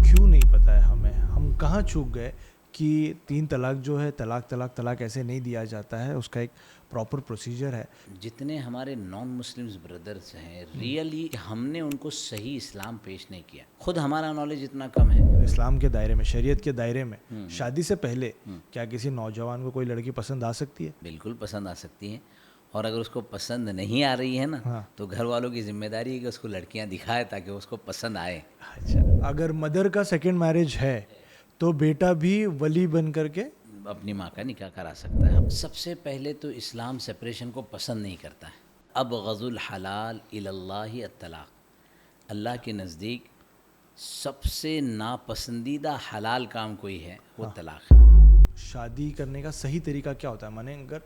کیوں نہیں پتہ ہے ہمیں, ہم کہاں چوک گئے کہ 3 طلاق جو ہے طلاق ایسے نہیں دیا جاتا ہے, اس کا ایک پراپر پروسیجر ہے. جتنے ہمارے نان مسلمز بردرز ہیں ریئلی ہم نے ان کو صحیح اسلام پیش نہیں کیا. خود ہمارا نالج اتنا کم ہے. اسلام کے دائرے میں, شریعت کے دائرے میں شادی سے پہلے کیا کسی نوجوان کو کوئی لڑکی پسند آ سکتی ہے؟ بالکل پسند آ سکتی ہیں, اور اگر اس کو پسند نہیں آ رہی ہے نا تو گھر والوں کی ذمہ داری ہے کہ اس کو لڑکیاں دکھائے تاکہ اس کو پسند آئے. اچھا, اگر مدر کا سیکنڈ میرج ہے تو بیٹا بھی ولی بن کر کے اپنی ماں کا نکاح کرا سکتا ہے. سب سے پہلے تو اسلام سپریشن کو پسند نہیں کرتا ہے. ابغض الحلال الی اللہ الطلاق, اللہ کے نزدیک سب سے ناپسندیدہ حلال کام کوئی ہے وہ طلاق ہے. شادی کرنے کا صحیح طریقہ کیا ہوتا ہے؟ مانے اگر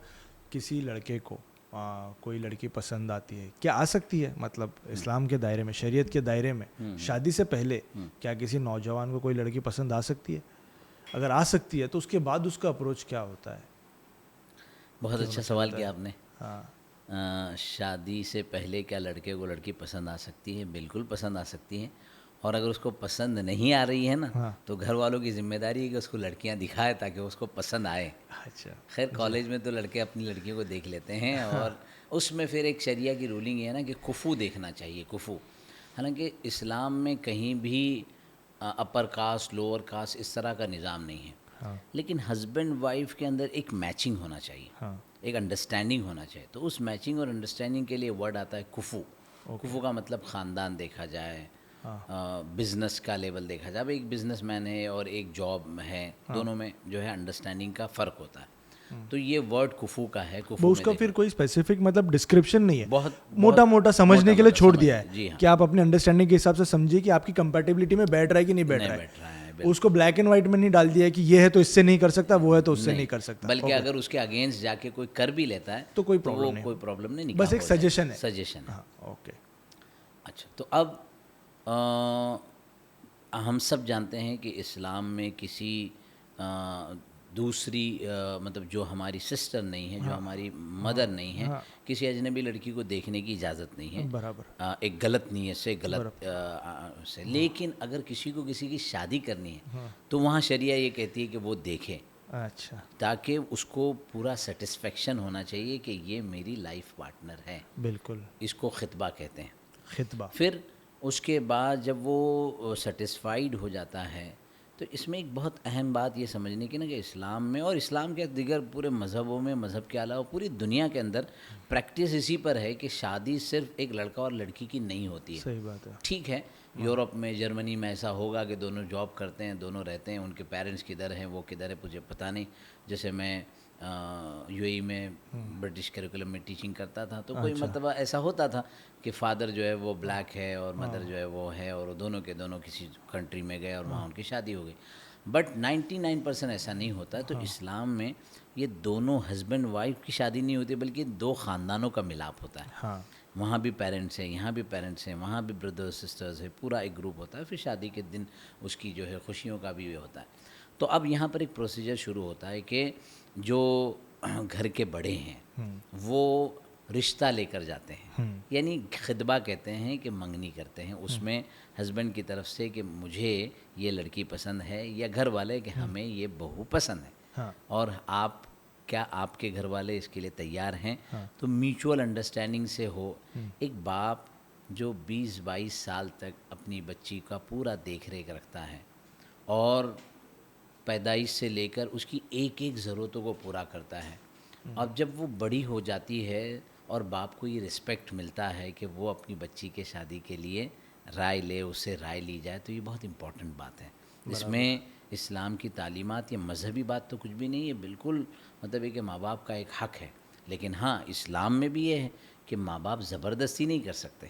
کسی لڑکے کو کوئی لڑکی پسند آتی ہے, کیا آ سکتی ہے مطلب اسلام کے دائرے میں, شریعت کے دائرے میں شادی سے پہلے کیا کسی نوجوان کو کوئی لڑکی پسند آ سکتی ہے؟ اگر آ سکتی ہے تو اس کے بعد اس کا اپروچ کیا ہوتا ہے؟ بہت اچھا سوال کیا آپ نے. شادی سے پہلے کیا لڑکے کو لڑکی پسند آ سکتی ہے؟ بالکل پسند آ سکتی ہیں, اور اگر اس کو پسند نہیں آ رہی ہے نا تو گھر والوں کی ذمہ داری ہے کہ اس کو لڑکیاں دکھائے تاکہ اس کو پسند آئے. اچھا, خیر کالج میں تو لڑکے اپنی لڑکیوں کو دیکھ لیتے ہیں, اور اس میں پھر ایک شریعہ کی رولنگ یہ ہے نا کہ کفو دیکھنا چاہیے, کفو. حالانکہ اسلام میں کہیں بھی اپر کاسٹ لوور کاسٹ اس طرح کا نظام نہیں ہے, لیکن ہسبینڈ وائف کے اندر ایک میچنگ ہونا چاہیے, ایک انڈرسٹینڈنگ ہونا چاہیے. تو اس میچنگ اور انڈرسٹینڈنگ کے لیے ورڈ آتا ہے کفو. کفو کا مطلب خاندان دیکھا جائے, بزنس کا لیول دیکھا جائے. اب ایک بزنس مین ہے اور ایک جاب ہے, دونوں میں جو ہے انڈرسٹینڈنگ کا فرق ہوتا ہے. تو یہ ورڈ کفو کا ہے. کفو اس کا پھر کوئی اسپیسیفک مطلب ڈسکرپشن نہیں ہے, بہت موٹا موٹا سمجھنے کے لیے چھوڑ دیا ہے جی ہاں, کہ آپ اپنے انڈرسٹینڈنگ کے حساب سے سمجھیے کہ آپ کی کمپیٹیبلٹی میں بیٹھ رہا ہے کہ نہیں بیٹھ رہا ہے. اس کو بلیک اینڈ وائٹ میں نہیں ڈال دیا کہ یہ ہے تو اس سے نہیں کر سکتا, وہ ہے تو اس سے نہیں کر سکتا. بلکہ اگر اس کے اگینسٹ جا کے کوئی کر بھی لیتا ہے تو کوئی پرابلم نہیں, بس ایک سجیشن ہے. سجیشن ہے. اوکے. اچھا, تو اب ہم سب جانتے ہیں کہ اسلام میں کسی دوسری مطلب جو ہماری سسٹر نہیں ہے, جو ہماری مدر نہیں ہے, کسی اجنبی لڑکی کو دیکھنے کی اجازت نہیں ہے, برابر, ایک غلط نیت سے, غلط سے. لیکن اگر کسی کو کسی کی شادی کرنی ہے تو وہاں شریعہ یہ کہتی ہے کہ وہ دیکھے, اچھا, تاکہ اس کو پورا سیٹسفیکشن ہونا چاہیے کہ یہ میری لائف پارٹنر ہے. بالکل, اس کو خطبہ کہتے ہیں. خطبہ. پھر اس کے بعد جب وہ سیٹسفائیڈ ہو جاتا ہے تو اس میں ایک بہت اہم بات یہ سمجھنے کی نا کہ اسلام میں اور اسلام کے دیگر پورے مذہبوں میں, مذہب کے علاوہ پوری دنیا کے اندر پریکٹس اسی پر ہے کہ شادی صرف ایک لڑکا اور لڑکی کی نہیں ہوتی ہے. صحیح بات ہے. ٹھیک ہے, یورپ میں, جرمنی میں ایسا ہوگا کہ دونوں جاب کرتے ہیں, دونوں رہتے ہیں, ان کے پیرنٹس کدھر ہیں, وہ کدھر ہے, مجھے پتہ نہیں. جیسے میں یو اے میں برٹش کریکولم میں ٹیچنگ کرتا تھا تو کوئی مرتبہ ایسا ہوتا تھا کہ فادر جو ہے وہ بلیک ہے اور مدر جو ہے وہ ہے, اور دونوں کے دونوں کسی کنٹری میں گئے اور وہاں ان کی شادی ہو گئی. بٹ 99% ایسا نہیں ہوتا ہے. تو اسلام میں یہ دونوں ہسبینڈ وائف کی شادی نہیں ہوتی بلکہ دو خاندانوں کا ملاپ ہوتا ہے. وہاں بھی پیرنٹس ہیں, یہاں بھی پیرنٹس ہیں, وہاں بھی بردرز سسٹرز ہیں, پورا ایک گروپ ہوتا ہے. پھر شادی کے دن اس کی جو ہے خوشیوں کا بھی ہوتا ہے. تو اب یہاں پر ایک پروسیجر شروع ہوتا ہے کہ جو گھر کے بڑے ہیں وہ رشتہ لے کر جاتے ہیں, یعنی خطبہ کہتے ہیں کہ منگنی کرتے ہیں. اس میں ہسبینڈ کی طرف سے کہ مجھے یہ لڑکی پسند ہے, یا گھر والے کہ ہمیں یہ بہو پسند ہے, اور آپ کیا آپ کے گھر والے اس کے لیے تیار ہیں. تو میوچول انڈرسٹینڈنگ سے ہو. ایک باپ جو 20-22 سال تک اپنی بچی کا پورا دیکھ ریکھ رکھتا ہے اور پیدائش سے لے کر اس کی ایک ایک ضرورتوں کو پورا کرتا ہے, اب جب وہ بڑی ہو جاتی ہے اور باپ کو یہ رسپیکٹ ملتا ہے کہ وہ اپنی بچی کے شادی کے لیے رائے لے, اس سے رائے لی جائے, تو یہ بہت امپورٹنٹ بات ہے. اس میں اسلام کی تعلیمات یا مذہبی بات تو کچھ بھی نہیں ہے, بالکل مطلب ہے کہ ماں باپ کا ایک حق ہے. لیکن ہاں اسلام میں بھی یہ ہے کہ ماں باپ زبردستی نہیں کر سکتے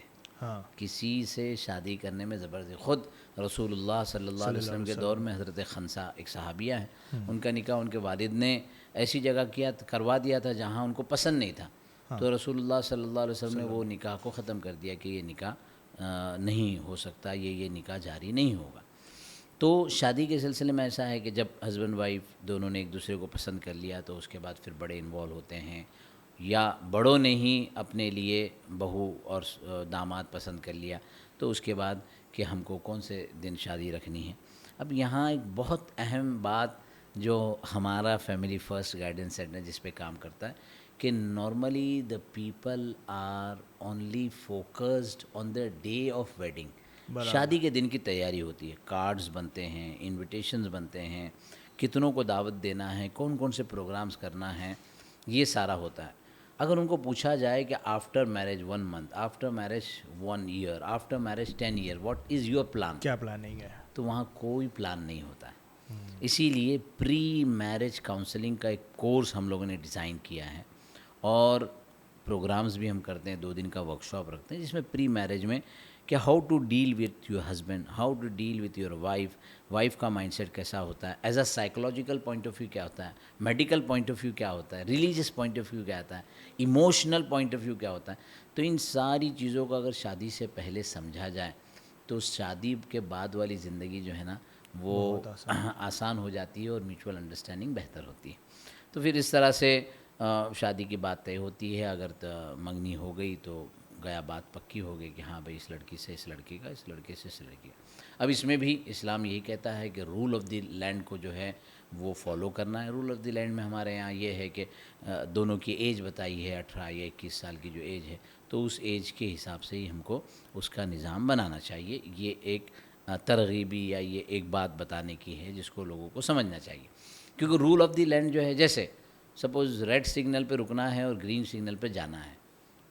کسی سے شادی کرنے میں. زبردستی خود رسول اللہ صلی اللہ علیہ وسلم کے دور میں حضرت خنسا ایک صحابیہ ہیں, ان کا نکاح ان کے والد نے ایسی جگہ کروا دیا تھا جہاں ان کو پسند نہیں تھا. تو رسول اللہ صلی اللہ علیہ وسلم نے وہ نکاح کو ختم کر دیا کہ یہ نکاح نہیں ہو سکتا, یہ نکاح جاری نہیں ہوگا. تو شادی کے سلسلے میں ایسا ہے کہ جب ہسبینڈ وائف دونوں نے ایک دوسرے کو پسند کر لیا تو اس کے بعد پھر بڑے انوالو ہوتے ہیں, یا بڑوں نے ہی اپنے لیے بہو اور داماد پسند کر لیا, تو اس کے بعد کہ ہم کو کون سے دن شادی رکھنی ہے. اب یہاں ایک بہت اہم بات جو ہمارا فیملی فرسٹ گائیڈنس سینٹر جس پہ کام کرتا ہے کہ normally the people are only focused on the day of wedding. شادی کے دن کی تیاری ہوتی ہے, کارڈز بنتے ہیں, انویٹیشنز بنتے ہیں, کتنوں کو دعوت دینا ہے, کون کون سے پروگرامز کرنا ہے, یہ سارا ہوتا ہے. اگر ان کو پوچھا جائے کہ after marriage 1 month, after marriage 1 year, after marriage 10 year, what is your plan, کیا پلاننگ ہے, تو وہاں کوئی پلان نہیں ہوتا ہے. اسی لیے پری میرج کاؤنسلنگ کا ایک کورس ہم لوگوں نے ڈیزائن کیا ہے, اور پروگرامز بھی ہم کرتے ہیں, 2 دن کا ورک شاپ رکھتے ہیں جس میں پری میرج میں کہ how to deal with your husband, how to deal with your wife کا مائنڈ سیٹ کیسا ہوتا ہے, as a psychological point of view کیا ہوتا ہے, میڈیکل پوائنٹ آف ویو کیا ہوتا ہے, ریلیجیس پوائنٹ آف ویو کیا ہوتا ہے, ایموشنل پوائنٹ آف ویو کیا ہوتا ہے. تو ان ساری چیزوں کو اگر شادی سے پہلے سمجھا جائے تو شادی کے بعد والی زندگی جو ہے نا وہ آسان ہو جاتی ہے اور میوچول انڈرسٹینڈنگ بہتر ہوتی ہے. تو پھر اس طرح سے شادی کی بات طے ہوتی ہے. اگر منگنی ہو گئی تو گیا بات پکی ہو گئی کہ ہاں بھائی اس لڑکی سے اس لڑکی کا, اس لڑکے سے اس لڑکی کا. اب اس میں بھی اسلام یہی کہتا ہے کہ رول آف دی لینڈ کو جو ہے وہ فالو کرنا ہے. رول آف دی لینڈ میں ہمارے یہاں یہ ہے کہ دونوں کی ایج بتائی ہے 18 یا 21 سال کی جو ایج ہے, تو اس ایج کے حساب سے ہی ہم کو اس کا نظام بنانا چاہیے. یہ ایک ترغیبی یا یہ ایک بات بتانے کی ہے جس کو لوگوں کو سمجھنا چاہیے. کیونکہ رول آف دی لینڈ جو ہے, جیسے سپوز ریڈ سگنل پہ رکنا ہے اور گرین سگنل پہ جانا ہے,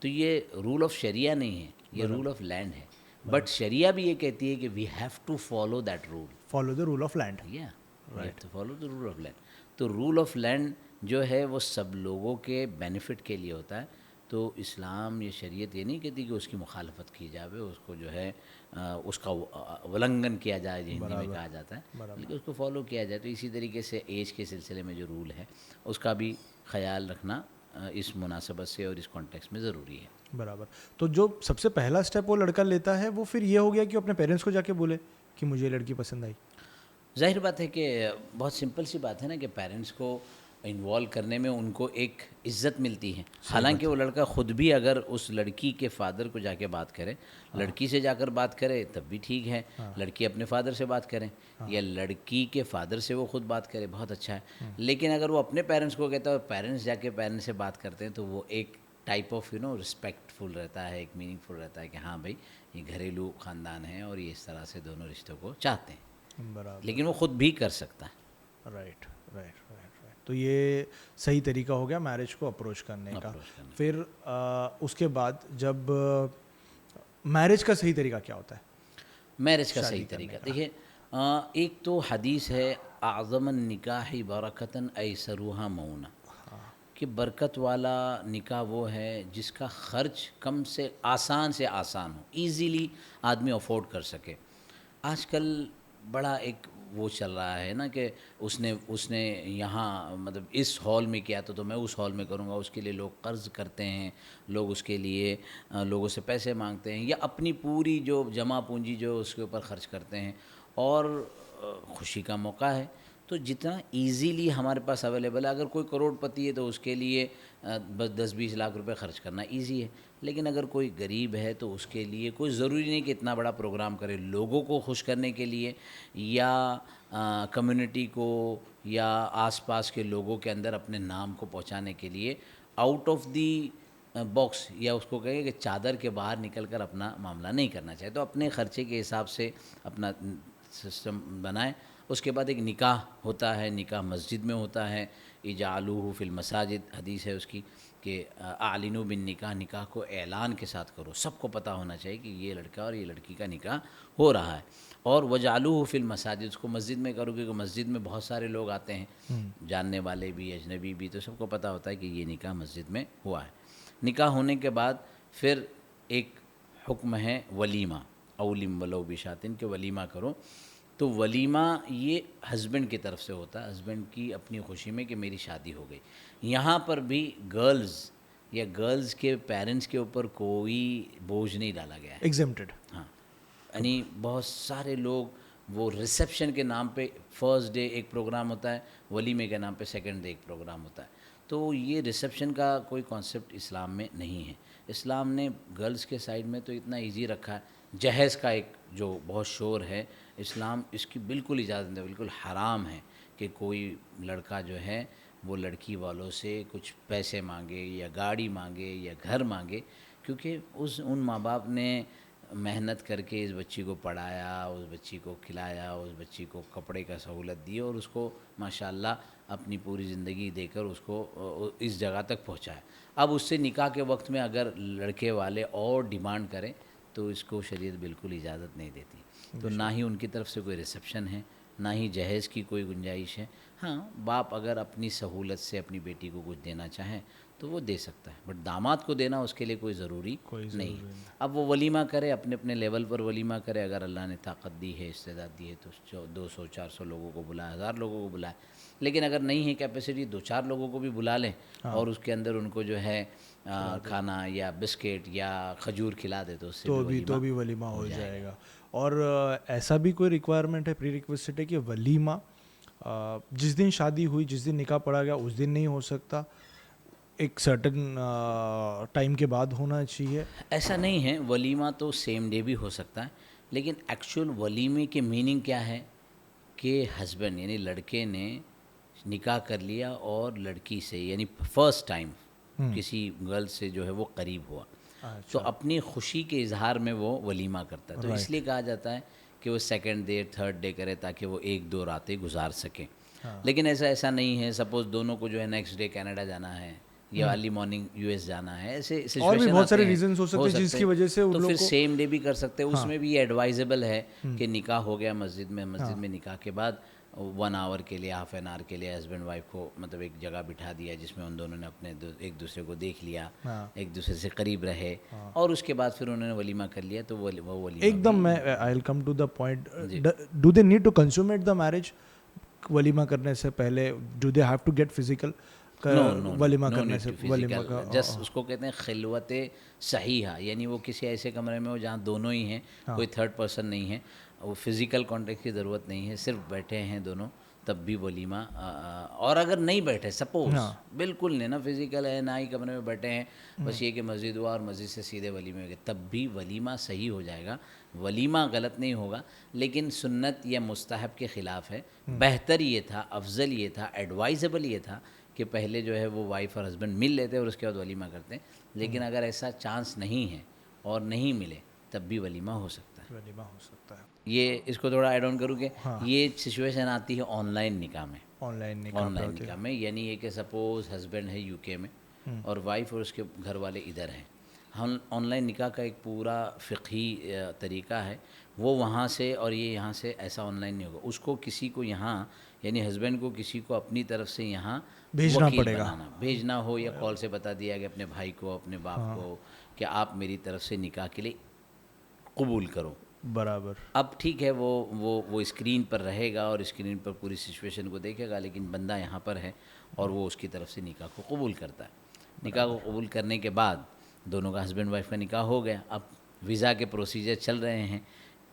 تو یہ رول آف شریعہ نہیں ہے, یہ رول آف لینڈ ہے. بٹ شریعہ بھی یہ کہتی ہے کہ we have to follow that rule, follow the rule of land. To follow the rule of land. تو رول آف لینڈ جو ہے وہ سب لوگوں کے بینیفٹ کے لیے ہوتا ہے. تو اسلام یہ شریعت یہ نہیں کہتی کہ اس کی مخالفت کی جائے, اس کو جو ہے اس کا ولنگن کیا جائے, جو ہندی میں کہا جاتا ہے, بلکہ اس کو فالو کیا جائے. تو اسی طریقے سے ایج کے سلسلے میں جو رول ہے اس کا بھی خیال رکھنا اس مناسبت سے اور اس کانٹیکس میں ضروری ہے. برابر. تو جو سب سے پہلا اسٹیپ وہ لڑکا لیتا ہے وہ پھر یہ ہو گیا کہ اپنے پیرنٹس کو جا کے بولے کہ مجھے لڑکی پسند آئی. ظاہر بات ہے کہ بہت سمپل سی بات ہے نا کہ پیرنٹس کو انوالو کرنے میں ان کو ایک عزت ملتی ہے. حالانکہ وہ لڑکا خود بھی اگر اس لڑکی کے فادر کو جا کے بات کرے, لڑکی سے جا کر بات کرے تب بھی ٹھیک ہے, لڑکی اپنے فادر سے بات کریں یا لڑکی کے فادر سے وہ خود بات کرے, بہت اچھا ہے. لیکن اگر وہ اپنے پیرنٹس کو کہتا ہے اور پیرنٹس جا کے پیرنٹس سے بات کرتے ہیں تو وہ ایک ٹائپ آف رسپیکٹ فل رہتا ہے, ایک میننگ فل رہتا ہے کہ ہاں بھائی یہ گھریلو خاندان ہے اور یہ اس طرح سے دونوں رشتوں کو چاہتے ہیں. لیکن وہ خود بھی کر سکتا ہے. رائٹ. تو یہ صحیح طریقہ ہو گیا میرج کو اپروچ کرنے کا. پھر اس کے بعد جب میرج کا صحیح طریقہ کیا ہوتا ہے؟ میرج کا صحیح طریقہ دیکھیے, ایک تو حدیث ہے اعظم النکاح برکتاً ایسرها مونا, کہ برکت والا نکاح وہ ہے جس کا خرچ کم سے آسان ہو, ایزیلی آدمی افورڈ کر سکے. آج کل بڑا ایک وہ چل رہا ہے نا کہ اس نے یہاں مطلب اس ہال میں کیا تو میں اس ہال میں کروں گا. اس کے لیے لوگ قرض کرتے ہیں, لوگ اس کے لیے لوگوں سے پیسے مانگتے ہیں یا اپنی پوری جو جمع پونجی جو اس کے اوپر خرچ کرتے ہیں. اور خوشی کا موقع ہے تو جتنا ایزیلی ہمارے پاس اویلیبل ہے, اگر کوئی کروڑ پتی ہے تو اس کے لیے بس 10-20 لاکھ روپے خرچ کرنا ایزی ہے. لیکن اگر کوئی غریب ہے تو اس کے لیے کوئی ضروری نہیں کہ اتنا بڑا پروگرام کرے. لوگوں کو خوش کرنے کے لیے یا کمیونٹی کو یا آس پاس کے لوگوں کے اندر اپنے نام کو پہنچانے کے لیے آؤٹ آف دی باکس, یا اس کو کہیں کہ چادر کے باہر نکل کر اپنا معاملہ نہیں کرنا چاہیے. تو اپنے خرچے کے حساب سے اپنا سسٹم بنائیں. اس کے بعد ایک نکاح ہوتا ہے, نکاح مسجد میں ہوتا ہے. اجعلوہ فی المساجد حدیث ہے اس کی کہ اعلنوا بالنکاح, نکاح کو اعلان کے ساتھ کرو, سب کو پتہ ہونا چاہیے کہ یہ لڑکا اور یہ لڑکی کا نکاح ہو رہا ہے. اور وجعلوہ فی المساجد, اس کو مسجد میں کرو کیونکہ مسجد میں بہت سارے لوگ آتے ہیں, جاننے والے بھی اجنبی بھی, تو سب کو پتہ ہوتا ہے کہ یہ نکاح مسجد میں ہوا ہے. نکاح ہونے کے بعد پھر ایک حکم ہے ولیمہ, اولم ولو بشاتن, کہ ولیمہ کرو. تو ولیمہ یہ ہسبینڈ کی طرف سے ہوتا ہے, ہسبینڈ کی اپنی خوشی میں کہ میری شادی ہو گئی. یہاں پر بھی گرلز یا گرلز کے پیرنٹس کے اوپر کوئی بوجھ نہیں ڈالا گیا ہے, ایگزمپٹڈ. ہاں, یعنی بہت سارے لوگ وہ ریسیپشن کے نام پہ فرسٹ ڈے ایک پروگرام ہوتا ہے, ولیمے کے نام پہ سیکنڈ ڈے ایک پروگرام ہوتا ہے. تو یہ ریسیپشن کا کوئی کانسیپٹ اسلام میں نہیں ہے. اسلام نے گرلز کے سائڈ میں تو اتنا ایزی رکھا ہے, جہیز کا ایک جو بہت شور ہے، اسلام اس کی بالکل اجازت نہیں، بالکل حرام ہے کہ کوئی لڑکا جو ہے وہ لڑکی والوں سے کچھ پیسے مانگے یا گاڑی مانگے یا گھر مانگے، کیونکہ ان ماں باپ نے محنت کر کے اس بچی کو پڑھایا، اس بچی کو کھلایا، اس بچی کو کپڑے کا سہولت دی اور اس کو ماشاءاللہ اپنی پوری زندگی دے کر اس کو اس جگہ تک پہنچایا۔ اب اس سے نکاح کے وقت میں اگر لڑکے والے اور ڈیمانڈ کریں تو اس کو شریعت بالکل اجازت نہیں دیتی۔ تو نہ ہی ان کی طرف سے کوئی ریسیپشن ہے، نہ ہی جہیز کی کوئی گنجائش ہے۔ ہاں، باپ اگر اپنی سہولت سے اپنی بیٹی کو کچھ دینا چاہیں تو وہ دے سکتا ہے، بٹ داماد کو دینا اس کے لیے کوئی ضروری نہیں ہے۔ اب وہ ولیمہ کرے، اپنے اپنے لیول پر ولیمہ کرے، اگر اللہ نے طاقت دی ہے، استعداد دی ہے تو 200 400 لوگوں کو بلائے، 1000 لوگوں کو بلائے، لیکن اگر نہیں ہے کیپیسٹی 2-4 لوگوں کو بھی بلا لیں اور اس کے اندر ان کو جو ہے کھانا یا بسکٹ یا کھجور کھلا دے تو اس سے تو بھی ولیمہ ہو جائے گا۔ اور ایسا بھی کوئی ریکوائرمنٹ ہے، پری ریکویسٹ ہے کہ ولیمہ جس دن شادی ہوئی، جس دن نکاح پڑا گیا اس دن نہیں ہو سکتا، ایک سرٹن ٹائم کے بعد ہونا چاہیے؟ ایسا نہیں ہے، ولیمہ تو سیم ڈے بھی ہو سکتا ہے، لیکن ایکچوئل ولیمے کے میننگ کیا ہے کہ ہسبینڈ یعنی لڑکے نے نکاح کر لیا اور لڑکی سے یعنی فرسٹ ٹائم کسی گرل سے جو ہے وہ قریب ہوا، تو اپنی خوشی کے اظہار میں وہ ولیمہ کرتا ہے، تو اس لیے کہا جاتا ہے کہ وہ سیکنڈ ڈے تھرڈ ڈے کرے تاکہ وہ 1-2 راتیں گزار سکیں۔ لیکن ایسا نہیں ہے، سپوز دونوں کو جو ہے نیکسٹ ڈے کینیڈا جانا ہے یا ارلی مارننگ US جانا ہے، ایسے اور بھی سچویشن بہت سارے آتے ہیں، ریزنز ہو سکتے ہیں جس کی وجہ سے تو پھر سیم ڈے بھی کر سکتے ہیں۔ اس میں بھی یہ ایڈوائزیبل ہے کہ نکاح ہو گیا مسجد میں نکاح کے بعد 1 آور کے لیے، ہاف این آور کے لیے ہسبینڈ وائف کو مطلب ایک جگہ بٹھا دیا جس میں ان دونوں نے اپنے ایک دوسرے کو دیکھ لیا، ایک دوسرے سے قریب رہے، اور اس کے بعد پھر انہوں نے ولیمہ کر لیا، تو وہ ولیمہ ایک دم میں I will come to the point, do they need to consummate the marriage ولیمہ کرنے سے پہلے؟ Do they have to get physical ولیمہ کرنے سے؟ ولیمہ کا جسٹ اس کو کہتے ہیں خلوت صحیحہ، یعنی وہ کسی ایسے کمرے میں ہو جہاں دونوں ہی ہیں، کوئی تھرڈ پرسن نہیں ہے، وہ فزیکل کانٹیکٹ کی ضرورت نہیں ہے، صرف بیٹھے ہیں دونوں تب بھی ولیمہ۔ اور اگر نہیں بیٹھے سپوز بالکل نہیں، نہ فزیکل ہے نہ ہی کمرے میں بیٹھے ہیں، بس یہ کہ مسجد ہوا اور مسجد سے سیدھے ولیمے گئے، تب بھی ولیمہ صحیح ہو جائے گا، ولیمہ غلط نہیں ہوگا، لیکن سنت یا مستحب کے خلاف ہے۔ بہتر یہ تھا، افضل یہ تھا، ایڈوائزیبل یہ تھا کہ پہلے جو ہے وہ وائف اور ہسبینڈ مل لیتے اور اس کے بعد ولیمہ کرتے، لیکن اگر ایسا چانس نہیں ہے اور نہیں ملے تب بھی ولیمہ ہو سکتا ہے۔ ولیمہ ہو سکتا ہے۔ یہ اس کو تھوڑا ایڈ آن کروں کہ یہ سچویشن آتی ہے آن لائن نکاح میں، آن لائن نکاح میں، یعنی یہ کہ سپوز ہسبینڈ ہے UK میں اور وائف اور اس کے گھر والے ادھر ہیں، ہم آن لائن نکاح کا ایک پورا فقہی طریقہ ہے، وہ وہاں سے اور یہ یہاں سے ایسا آن لائن نہیں ہوگا، اس کو کسی کو یہاں یعنی ہسبینڈ کو کسی کو اپنی طرف سے یہاں بھیجنا پڑے گا، بھیجنا ہو یا کال سے بتا دیا کہ اپنے بھائی کو، اپنے باپ کو کہ آپ میری طرف سے نکاح کے لیے قبول کرو۔ برابر۔ اب ٹھیک ہے، وہ اسکرین پر رہے گا اور اسکرین پر پوری سچویشن کو دیکھے گا، لیکن بندہ یہاں پر ہے اور وہ اس کی طرف سے نکاح کو قبول کرتا ہے۔ نکاح کو قبول کرنے کے بعد دونوں کا ہسبینڈ وائف کا نکاح ہو گیا، اب ویزا کے پروسیجر چل رہے ہیں،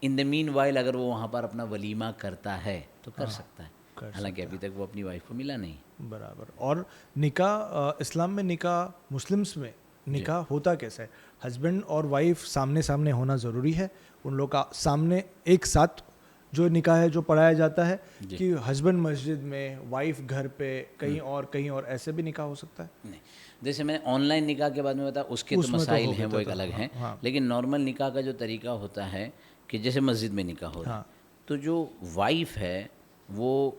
ان دا مین وائل اگر وہ وہاں پر اپنا ولیمہ کرتا ہے تو کر سکتا ہے، حالانکہ ابھی تک وہ اپنی وائف کو ملا نہیں۔ برابر۔ اور نکاح اسلام میں، نکاح مسلمس میں نکاح ہوتا کیسا ہے؟ ہسبینڈ اور وائف سامنے سامنے ہونا ضروری ہے، ان لوگ کا سامنے ایک ساتھ جو نکاح ہے جو پڑھایا جاتا ہے، کہ ہسبینڈ مسجد میں، وائف گھر پہ، کہیں اور ایسے بھی نکاح ہو سکتا ہے؟ نہیں، جیسے میں نے آن لائن نکاح کے بارے میں بتایا، اس کے تو مسائل ہیں، وہ ایک الگ ہیں، لیکن نارمل نکاح کا جو طریقہ ہوتا ہے کہ جیسے مسجد میں نکاح ہو رہا ہے، تو جو وائف ہے وہ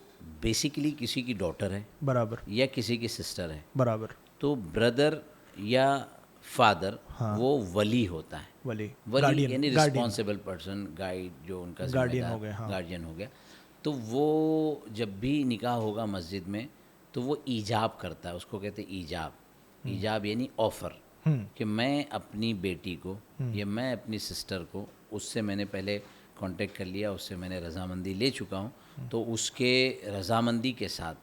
بیسیکلی کسی کی ڈاٹر ہے، برابر، یا کسی کی سسٹر ہے، برابر، تو بردر یا فادر وہ ولی ہوتا ہے، ولی یعنی رسپانسبل پرسن، گائیڈ، جو ان کا گارڈین ہو گیا، تو وہ جب بھی نکاح ہوگا مسجد میں تو وہ ایجاب کرتا ہے، اس کو کہتے ہیں ایجاب یعنی آفر، کہ میں اپنی بیٹی کو یا میں اپنی سسٹر کو، اس سے میں نے پہلے کانٹیکٹ کر لیا، اس سے میں نے رضامندی لے چکا ہوں، تو اس کے رضامندی کے ساتھ،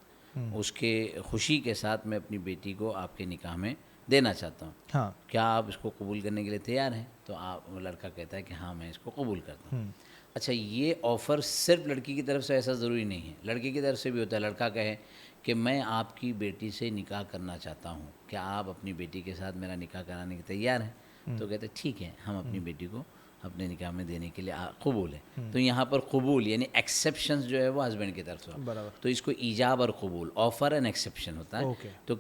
اس کے خوشی کے ساتھ میں اپنی بیٹی کو آپ کے نکاح میں دینا چاہتا ہوں، کیا آپ اس کو قبول کرنے کے لیے تیار ہیں؟ تو وہ لڑکا کہتا ہے کہ ہاں میں اس کو قبول کرتا ہوں۔ اچھا، یہ آفر صرف لڑکی کی طرف سے ایسا ضروری نہیں ہے، لڑکی کی طرف سے بھی ہوتا ہے، لڑکا کہے کہ میں آپ کی بیٹی سے نکاح کرنا چاہتا ہوں، کیا آپ اپنی بیٹی کے ساتھ میرا نکاح کرانے کے تیار ہیں؟ تو کہتے ہیں ٹھیک ہے، ہم اپنی بیٹی کو اپنے نکاح میں دینے کے لیے قبول ہے. تو یہاں پر قبول یعنی ایکسیپشنز جو ہے وہ ہسبینڈ کی طرف سے, تو اس کو ایجاب اور قبول, آفر اینڈ ایکسیپشن ہوتا ہے. تو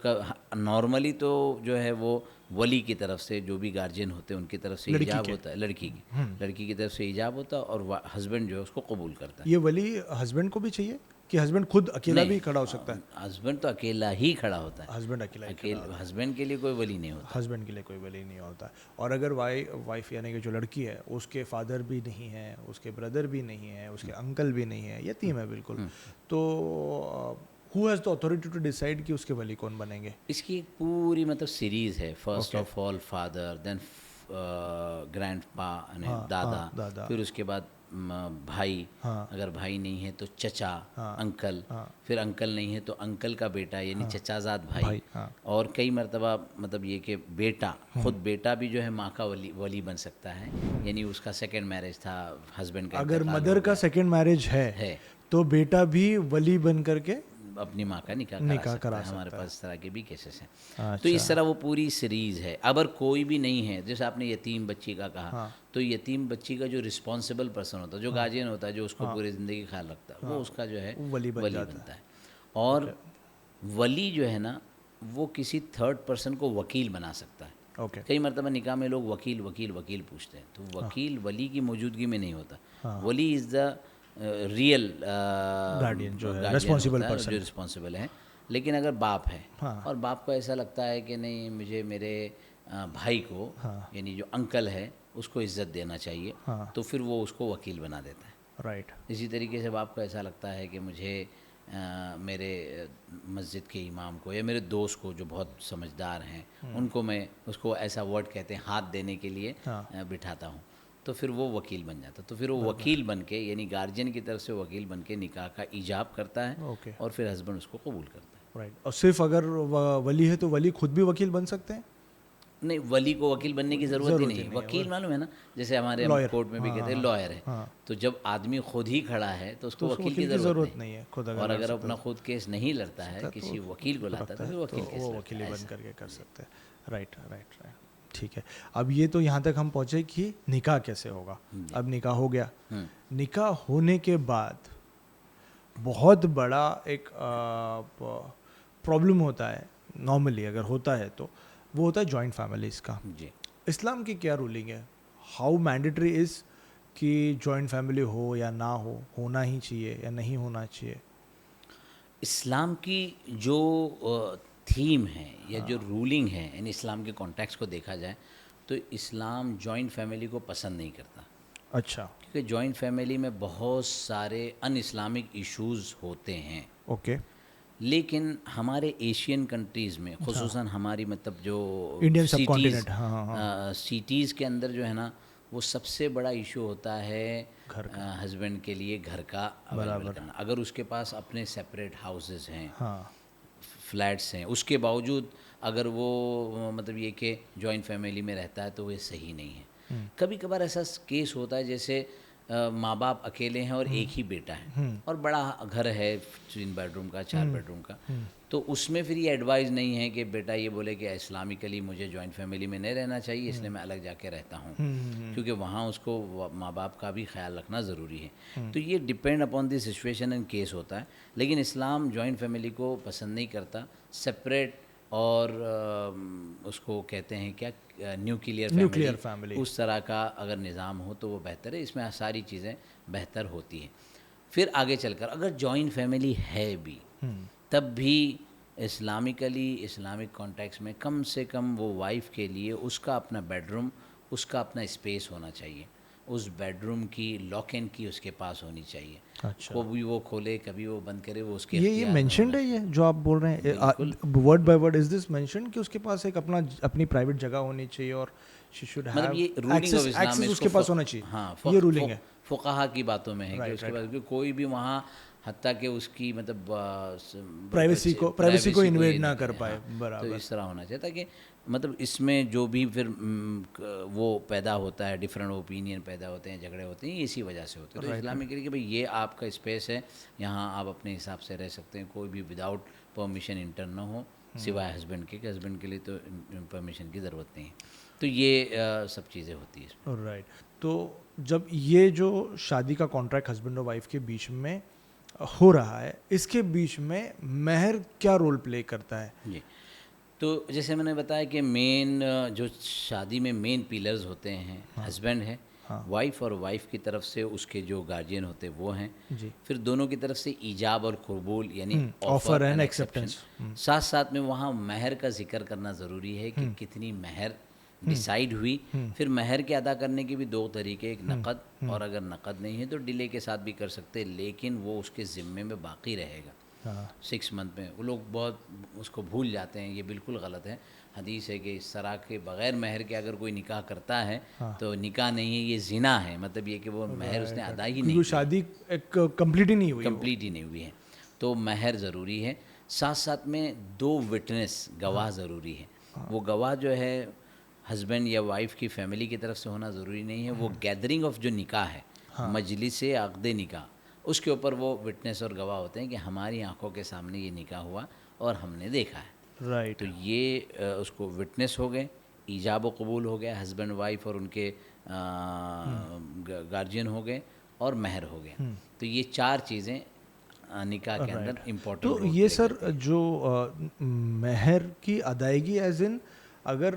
نارملی تو جو ہے وہ ولی کی طرف سے, جو بھی گارجین ہوتے ہیں ان کی طرف سے ایجاب ہوتا ہے, لڑکی کی طرف سے ایجاب ہوتا ہے, اور ہسبینڈ جو ہے اس کو قبول کرتا ہے. یہ ولی ہسبینڈ کو بھی چاہیے کہ ہسبینڈ خود اکیلا بھی کھڑا ہو سکتا ہے؟ ہسبینڈ تو اکیلا ہی کھڑا ہوتا ہے, ہسبینڈ اکیلا ہسبینڈ کے لیے کوئی ولی نہیں ہوتا, ہسبینڈ کے لیے کوئی ولی نہیں ہوتا ہے. اور اگر وائف یعنی کہ جو لڑکی ہے اس کے فادر بھی نہیں ہے, اس کے بردر بھی نہیں ہے, اس کے انکل بھی نہیں ہے, یتیم ہے بالکل, تو who has the authority to decide کہ اس کے ولی کون بنیں گے؟ اس کی ایک پوری مطلب سیریز ہے. First of all father, then grandpa یعنی دادا, پھر اس کے بعد بھائی, اگر بھائی نہیں ہے تو چچا, انکل, پھر انکل نہیں ہے تو انکل کا بیٹا یعنی چچا زاد بھائی, اور کئی مرتبہ مطلب یہ کہ بیٹا, خود بیٹا بھی جو ہے ماں کا ولی بن سکتا ہے, یعنی اس کا سیکنڈ میرج تھا ہسبینڈ کا. اگر مدر کا سیکنڈ میرج ہے تو بیٹا بھی ولی بن کر کے اپنی ماں کا نکاح کرا سکتا ہے. ہمارے پاس اس طرح کے بھی کیسز ہیں. تو اس طرح وہ پوری سیریز ہے. اگر کوئی بھی نہیں ہے, جیسے آپ نے یتیم بچی کا کہا, تو یتیم بچی کا جو رسپانسبل پرسن ہوتا ہے, جو گارجین ہوتا ہے, جو اس کو پوری زندگی خیال رکھتا ہے, وہ اس کا جو ہے ولی بنتا ہے. اور ولی جو ہے نا وہ کسی تھرڈ پرسن کو وکیل بنا سکتا ہے. کئی مرتبہ نکاح میں لوگ وکیل پوچھتے ہیں, تو وکیل ولی کی موجودگی میں نہیں ہوتا. ولی از دا ریئل گارڈین جو ہے رسپانسبل ہے. لیکن اگر باپ ہے اور باپ کو ایسا لگتا ہے کہ نہیں مجھے میرے بھائی کو یعنی جو انکل ہے اس کو عزت دینا چاہیے, تو پھر وہ اس کو وکیل بنا دیتا ہے. رائٹ. اسی طریقے سے باپ کو ایسا لگتا ہے کہ مجھے میرے مسجد کے امام کو یا میرے دوست کو جو بہت سمجھدار ہیں ان کو میں اس کو ایسا ورڈ کہتے ہیں ہاتھ دینے کے لیے بٹھاتا ہوں, تو پھر وہ وکیل بن جاتا. تو پھر وہ وکیل بن کے یعنی گارجین کی طرف سے وکیل بن کے نکاح کا ایجاب کرتا ہے, اور پھر ہسبینڈ اس کو قبول کرتا ہے. رائٹ. اور صرف اگر ولی ہے تو ولی خود بھی وکیل بن سکتے ہیں؟ نہیں, ولی کو وکیل بننے کی ضرورت ہی نہیں. وکیل معلوم ہے نا, جیسے ہمارے کورٹ میں بھی کہتے ہیں لائر ہے, تو جب آدمی خود ہی کھڑا ہے تو اس کو وکیل کی ضرورت نہیں ہے. اور اگر اپنا خود کیس نہیں لڑتا ہے, کسی وکیل کو لاتا ہے تو وہ وکیل بن کر کے کر سکتے ہیں. رائٹ. ٹھیک ہے. اب یہ تو یہاں تک ہم پہنچے کہ نکاح کیسے ہوگا. اب نکاح ہو گیا, نکاح ہونے کے بعد بہت بڑا ایک پرابلم ہوتا ہے نارملی, اگر ہوتا ہے تو وہ ہوتا ہے جوائنٹ فیملیز کا. اسلام کی کیا رولنگ ہے؟ ہاؤ مینڈیٹری از کہ جوائنٹ فیملی ہو یا نہ ہو, ہونا ہی چاہیے یا نہیں ہونا چاہیے؟ اسلام کی جو تھیم ہے یا جو رولنگ ہے, یعنی اسلام کے کانٹیکس کو دیکھا جائے تو اسلام جوائنٹ فیملی کو پسند نہیں کرتا. اچھا. کیونکہ جوائنٹ فیملی میں بہت سارے ان اسلامک ایشوز ہوتے ہیں. اوکے. لیکن ہمارے ایشین کنٹریز میں خصوصاً ہماری مطلب جو انڈین سب کانٹیننٹ سٹیز کے اندر جو ہے نا, وہ سب سے بڑا ایشو ہوتا ہے ہسبینڈ کے لیے گھر کا اویلیبل کرنا. اگر اس کے پاس اپنے سیپریٹ ہاؤسز ہیں, فلیٹس ہیں, اس کے باوجود اگر وہ مطلب یہ کہ جوائنٹ فیملی میں رہتا ہے تو وہ صحیح نہیں ہے. کبھی کبھار ایسا کیس ہوتا ہے جیسے ماں باپ اکیلے ہیں اور ایک ہی بیٹا ہے اور بڑا گھر ہے 3 بیڈروم کا 4 بیڈروم کا, تو اس میں پھر یہ ایڈوائز نہیں ہے کہ بیٹا یہ بولے کہ اسلامکلی مجھے جوائنٹ فیملی میں نہیں رہنا چاہیے, اس لیے میں الگ جا کے رہتا ہوں, کیونکہ وہاں اس کو ماں باپ کا بھی خیال رکھنا ضروری ہے. تو یہ depend upon the situation and case ہوتا ہے. لیکن اسلام جوائنٹ فیملی کو پسند نہیں کرتا, سپریٹ اور اس کو کہتے ہیں کیا نیوکلیئر فیملی, اس طرح کا اگر نظام ہو تو وہ بہتر ہے. اس میں ساری چیزیں بہتر ہوتی ہیں. پھر آگے چل کر اگر جوائنٹ فیملی ہے بھی تب بھی اسلامکلی اسلامک کانٹیکس میں کم سے کم وہ وائف کے لیے اس کا اپنا بیڈ روم, اس کا اپنا اسپیس ہونا چاہیے. اس بیڈ روم کی لاک اینڈ کی اس کے پاس ہونی چاہیے. کبھی وہ کھولے کبھی وہ بند کرے, وہ اس کے یہ مینشنڈ ہے یہ جو آپ بول رہے ہیں word by word, is this mentioned کہ اس کے پاس ایک اپنی پرائیویٹ جگہ ہونی چاہیے اور مطلب یہ رولنگ آف اسلام اس کے پاس ہونا چاہیے. ہاں, یہ رولنگ ہے فقہا کی باتوں میں ہے کہ اس کے پاس کوئی بھی وہاں حتیٰ کہ اس کی مطلب پرائیویسی کو انویڈ نہ کر پائے. تو اس طرح ہونا چاہیے تاکہ مطلب اس میں جو بھی پھر وہ پیدا ہوتا ہے, ڈفرینٹ اوپینین پیدا ہوتے ہیں, جھگڑے ہوتے ہیں, اسی وجہ سے ہوتے ہیں. تو اسلامی کے لیے کہ بھائی یہ آپ کا اسپیس ہے, یہاں آپ اپنے حساب سے رہ سکتے ہیں, کوئی بھی وداؤٹ پرمیشن انٹر نہ ہو سوائے ہسبینڈ کے, کہ ہسبینڈ کے لیے تو پرمیشن کی ضرورت نہیں ہے. تو یہ سب چیزیں ہوتی ہیں اس میں. رائٹ. تو جب یہ جو شادی کا کانٹریکٹ ہسبینڈ اور وائف کے بیچ میں ہو رہا ہے, اس کے بیچ میں مہر کیا رول پلے کرتا ہے؟ جی, تو جیسے میں نے بتایا کہ مین جو شادی میں مین پیلرز ہوتے ہیں, ہسبینڈ ہے, وائف اور وائف کی طرف سے اس کے جو گارجین ہوتے وہ ہیں, جی, پھر دونوں کی طرف سے ایجاب اور قبول یعنی آفر اینڈ ایکسیپٹنس. ساتھ ساتھ میں وہاں مہر کا ذکر کرنا ضروری ہے کہ کتنی مہر ڈیسائیڈ ہوئی. پھر مہر کے ادا کرنے کے بھی دو طریقے, ایک نقد, اور اگر نقد نہیں ہے تو ڈیلے کے ساتھ بھی کر سکتے, لیکن وہ اس کے ذمے میں باقی رہے گا 6 منتھ میں. وہ لوگ بہت اس کو بھول جاتے ہیں, یہ بالکل غلط ہے. حدیث ہے کہ اس طرح کے بغیر مہر کے اگر کوئی نکاح کرتا ہے تو نکاح نہیں ہے, یہ زنا ہے. مطلب یہ کہ وہ مہر اس نے ادا ہی نہیں, شادی کمپلیٹ ہی نہیں ہوئی, کمپلیٹ ہی نہیں ہوئی ہے. تو مہر ضروری ہے. ساتھ ساتھ میں 2 وٹنس گواہ ضروری ہے. وہ گواہ جو ہے ہسبینڈ یا وائف کی فیملی کی طرف سے ہونا ضروری نہیں ہے. وہ گیدرنگ آف جو نکاح ہے, مجلس عقد نکاح, اس کے اوپر وہ وٹنس اور گواہ ہوتے ہیں کہ ہماری آنکھوں کے سامنے یہ نکاح ہوا اور ہم نے دیکھا ہے. رائٹ. تو یہ اس کو وٹنس ہو گئے, ایجاب و قبول ہو گیا, ہسبینڈ وائف اور ان کے گارجین ہو گئے, اور مہر ہو گیا. تو یہ 4 چیزیں نکاح کے اندر امپورٹنٹ. تو یہ سر جو مہر کی ادائیگی ایز ان اگر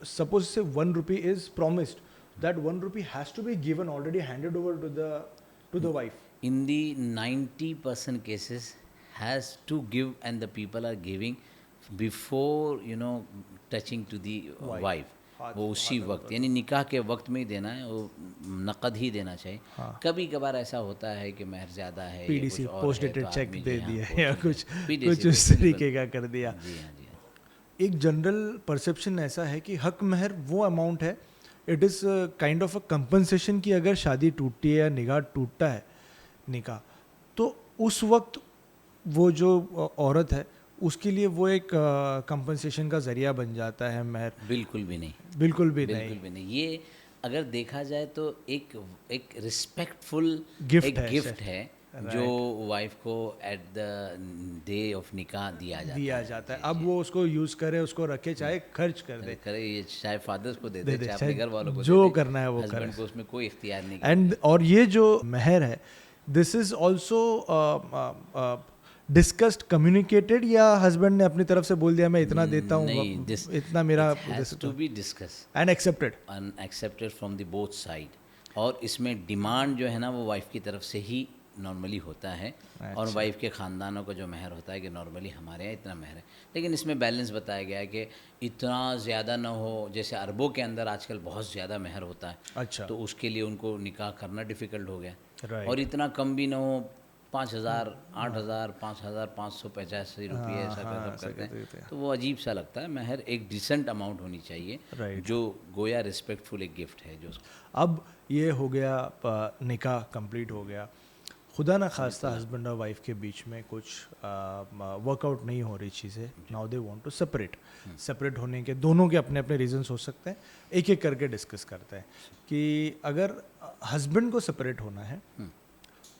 suppose say 1 rupee is promised, that 1 rupee has to be given already handed over to the wife. In the 90% cases has to give, and the people are giving before touching to the wife. وہ اسی وقت یعنی نکاح کے وقت میں ہی دینا ہے, وہ نقد ہی دینا چاہیے. کبھی کبھار ایسا ہوتا ہے کہ مہر زیادہ ہے, P D C post dated cheque دے دیا یا کچھ اس طریقے کا کر دیا. ایک جنرل پرسیپشن ایسا ہے کہ حق مہر وہ اماؤنٹ ہے, it is kind of a compensation کہ اگر شادی ٹوٹتی ہے یا نکاح ٹوٹتا ہے نکاح, تو اس وقت وہ جو عورت ہے اس کے لیے وہ ایک کمپنسیشن کا ذریعہ بن جاتا ہے مہر. بالکل بھی نہیں, بالکل بھی نہیں. یہ اگر دیکھا جائے تو ایک ریسپیکٹ فل گفٹ ہے جو وائف کو ایٹ دا ڈے آف نکاح دیا جاتا ہے. اب وہ اس کو یوز کرے, اس کو رکھے, چاہے خرچ کر دے, یہ چاہے فادرز کو دے دے, چاہے اپنے گھر والوں کو, جو کرنا ہے وہ کرے, کو اس میں کوئی اختیار نہیں. اینڈ اور یہ جو مہر ہے, دس از آلسو ڈسکسڈ, کمیونیکیٹڈ, یا ہسبینڈ نے اپنی طرف سے بول دیا میں اتنا دیتا ہوں, اتنا میرا, to be discuss and accepted from the both side. اور اس میں ڈیمانڈ جو ہے نا وہ وائف کی طرف سے ہی نارملی ہوتا ہے, اور وائف کے خاندانوں کا جو مہر ہوتا ہے کہ نارملی ہمارے یہاں اتنا مہر ہے. لیکن اس میں بیلنس بتایا گیا ہے کہ اتنا زیادہ نہ ہو, جیسے عربوں کے اندر آج کل بہت زیادہ مہر ہوتا ہے. اچھا. تو اس کے لیے ان کو نکاح کرنا ڈیفیکلٹ ہو گیا, اور اتنا کم بھی نہ ہو, 5,000, 8,000, 5,585 روپئے ایسا کرتے ہیں, تو وہ عجیب سا لگتا ہے. مہر ایک ڈیسنٹ اماؤنٹ ہونی چاہیے, جو گویا ریسپیکٹفل ایک گفٹ ہے. جو اب یہ ہو گیا, نکاح کمپلیٹ ہو گیا, خدا نہ خواستہ ہسبینڈ اور وائف کے بیچ میں کچھ ورک آؤٹ نہیں ہو رہی چیزیں, now they want to separate ہونے کے دونوں کے اپنے اپنے ریزنس ہو سکتے ہیں. ایک ایک کر کے ڈسکس کرتے ہیں کہ اگر ہسبینڈ کو سپریٹ ہونا ہے,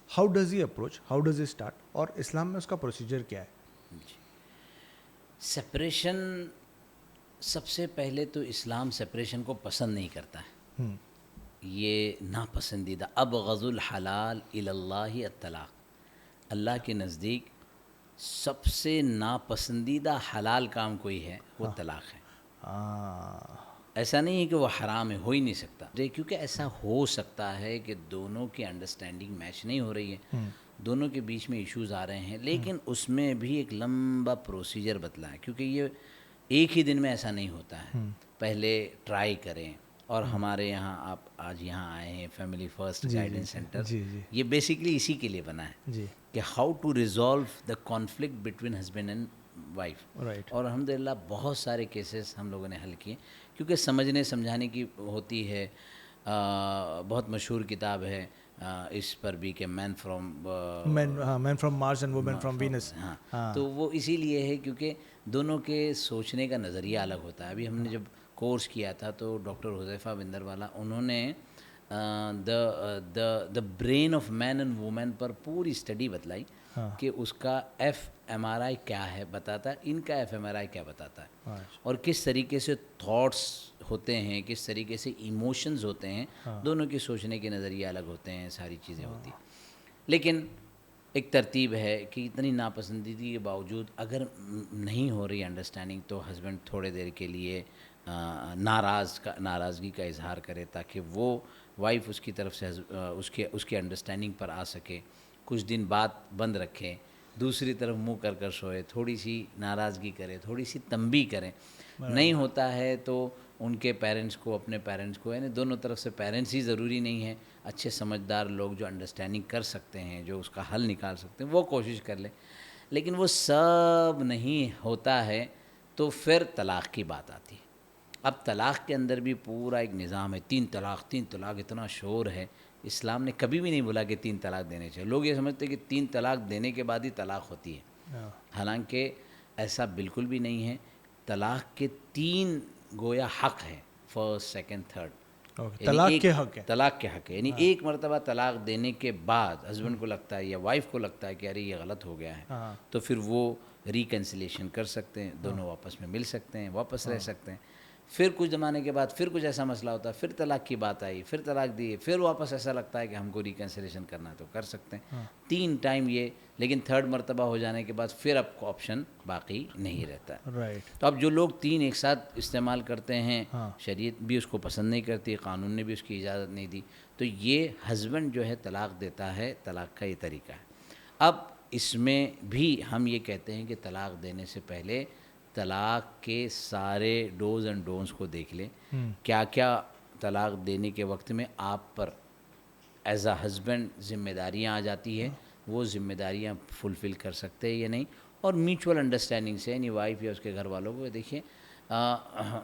how does he approach, how does he start, اور اسلام میں اس کا پروسیجر کیا ہے؟ سپریشن, سب سے پہلے تو اسلام سپریشن کو پسند نہیں کرتا ہے. یہ ناپسندیدہ, ابغض الحلال الی اللہ الطلاق, اللہ کے نزدیک سب سے ناپسندیدہ حلال کام کوئی ہے وہ طلاق ہے. ایسا نہیں ہے کہ وہ حرام ہے, ہو ہی نہیں سکتا, کیونکہ ایسا ہو سکتا ہے کہ دونوں کی انڈرسٹینڈنگ میچ نہیں ہو رہی ہے, دونوں کے بیچ میں ایشوز آ رہے ہیں, لیکن اس میں بھی ایک لمبا پروسیجر بتلا ہے, کیونکہ یہ ایک ہی دن میں ایسا نہیں ہوتا ہے. پہلے ٹرائی کریں, اور ہمارے یہاں آپ آج یہاں آئے ہیں فیملی فرسٹ گائیڈنس سینٹر, یہ بیسکلی اسی کے لیے بنا ہے کہ how to resolve the conflict between husband and wife. اور الحمدللہ بہت سارے کیسز ہم لوگوں نے حل کیے, کیونکہ سمجھنے سمجھانے کی ہوتی ہے. بہت مشہور کتاب ہے اس پر بھی کہ men from Mars and women from Venus. ہاں, تو وہ اسی لیے ہے کیونکہ دونوں کے سوچنے کا نظریہ الگ ہوتا ہے. ابھی ہم نے جب کورس کیا تھا تو ڈاکٹر حذیفہ بندر والا, انہوں نے the brain of man and woman پر پوری اسٹڈی بتلائی کہ اس کا FMRI کیا ہے بتاتا ہے, ان کا FMRI کیا بتاتا ہے, اور کس طریقے سے تھاٹس ہوتے ہیں, کس طریقے سے ایموشنز ہوتے ہیں, دونوں کے سوچنے کے نظریے الگ ہوتے ہیں, ساری چیزیں ہوتی ہیں. لیکن ایک ترتیب ہے کہ اتنی ناپسندیدگی کے باوجود اگر نہیں ہو رہی انڈرسٹینڈنگ تو ہسبینڈ تھوڑے دیر کے لیے ناراضگی کا اظہار کرے تاکہ وہ وائف اس کی طرف سے اس کے انڈرسٹینڈنگ پر آ سکے. کچھ دن بات بند رکھے, دوسری طرف منہ کر سوئے, تھوڑی سی ناراضگی کرے, تھوڑی سی تنبیہ کریں. نہیں ہوتا ہے تو ان کے پیرنٹس کو, اپنے پیرنٹس کو, یعنی دونوں طرف سے پیرنٹس ہی ضروری نہیں ہے, اچھے سمجھدار لوگ جو انڈرسٹینڈنگ کر سکتے ہیں, جو اس کا حل نکال سکتے ہیں, وہ کوشش کر لیں. لیکن وہ سب نہیں ہوتا ہے تو پھر طلاق کی بات آتی ہے. اب طلاق کے اندر بھی پورا ایک نظام ہے. 3 طلاق اتنا شور ہے. اسلام نے کبھی بھی نہیں بولا کہ 3 طلاق دینے چاہیے. لوگ یہ سمجھتے ہیں کہ 3 طلاق دینے کے بعد ہی طلاق ہوتی ہے, حالانکہ ایسا بالکل بھی نہیں ہے. طلاق کے 3 گویا حق ہیں, فرسٹ, سیکنڈ, تھرڈ. طلاق کے حق ہے, طلاق کے حق ہے. یعنی ایک مرتبہ طلاق دینے کے بعد ہسبینڈ کو لگتا ہے یا وائف کو لگتا ہے کہ ارے یہ غلط ہو گیا ہے, تو پھر وہ ریکنسلیشن کر سکتے ہیں, دونوں آپس میں مل سکتے ہیں, واپس رہ سکتے ہیں. پھر کچھ زمانے کے بعد پھر کچھ ایسا مسئلہ ہوتا ہے, پھر طلاق کی بات آئی, پھر طلاق دی, پھر واپس ایسا لگتا ہے کہ ہم کو ریکنسلیشن کرنا ہے تو کر سکتے ہیں. 3 ٹائم یہ. لیکن 3rd مرتبہ ہو جانے کے بعد پھر اب کو آپشن باقی نہیں رہتا ہے. تو اب جو لوگ 3 ایک ساتھ استعمال کرتے ہیں, شریعت بھی اس کو پسند نہیں کرتی, قانون نے بھی اس کی اجازت نہیں دی, تو یہ ہسبینڈ جو ہے طلاق دیتا ہے. طلاق کا یہ طریقہ ہے. اب اس میں بھی ہم یہ کہتے ہیں کہ طلاق دینے سے پہلے طلاق کے سارے ڈوز اینڈ ڈونٹس کو دیکھ لیں. کیا کیا طلاق دینے کے وقت میں آپ پر ایز اے ہسبینڈ ذمہ داریاں آ جاتی ہے, وہ ذمہ داریاں فلفل کر سکتے ہیں یا نہیں. اور میوچول انڈرسٹینڈنگ سے, یعنی وائف یا اس کے گھر والوں کو, دیکھیں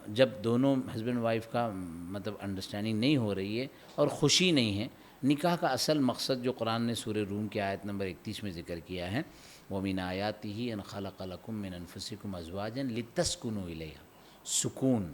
جب دونوں ہسبینڈ وائف کا مطلب انڈرسٹینڈنگ نہیں ہو رہی ہے اور خوشی نہیں ہے, نکاح کا اصل مقصد جو قرآن نے سورہ روم کی آیت نمبر 31 میں ذکر کیا ہے, وَمِنْ آیَاتِهِ أَنْ خَلَقَ لَكُم مِّنْ أَنفُسِكُمْ أَزْوَاجًا لِتَسْكُنُوا إِلَيْهَا, سکون,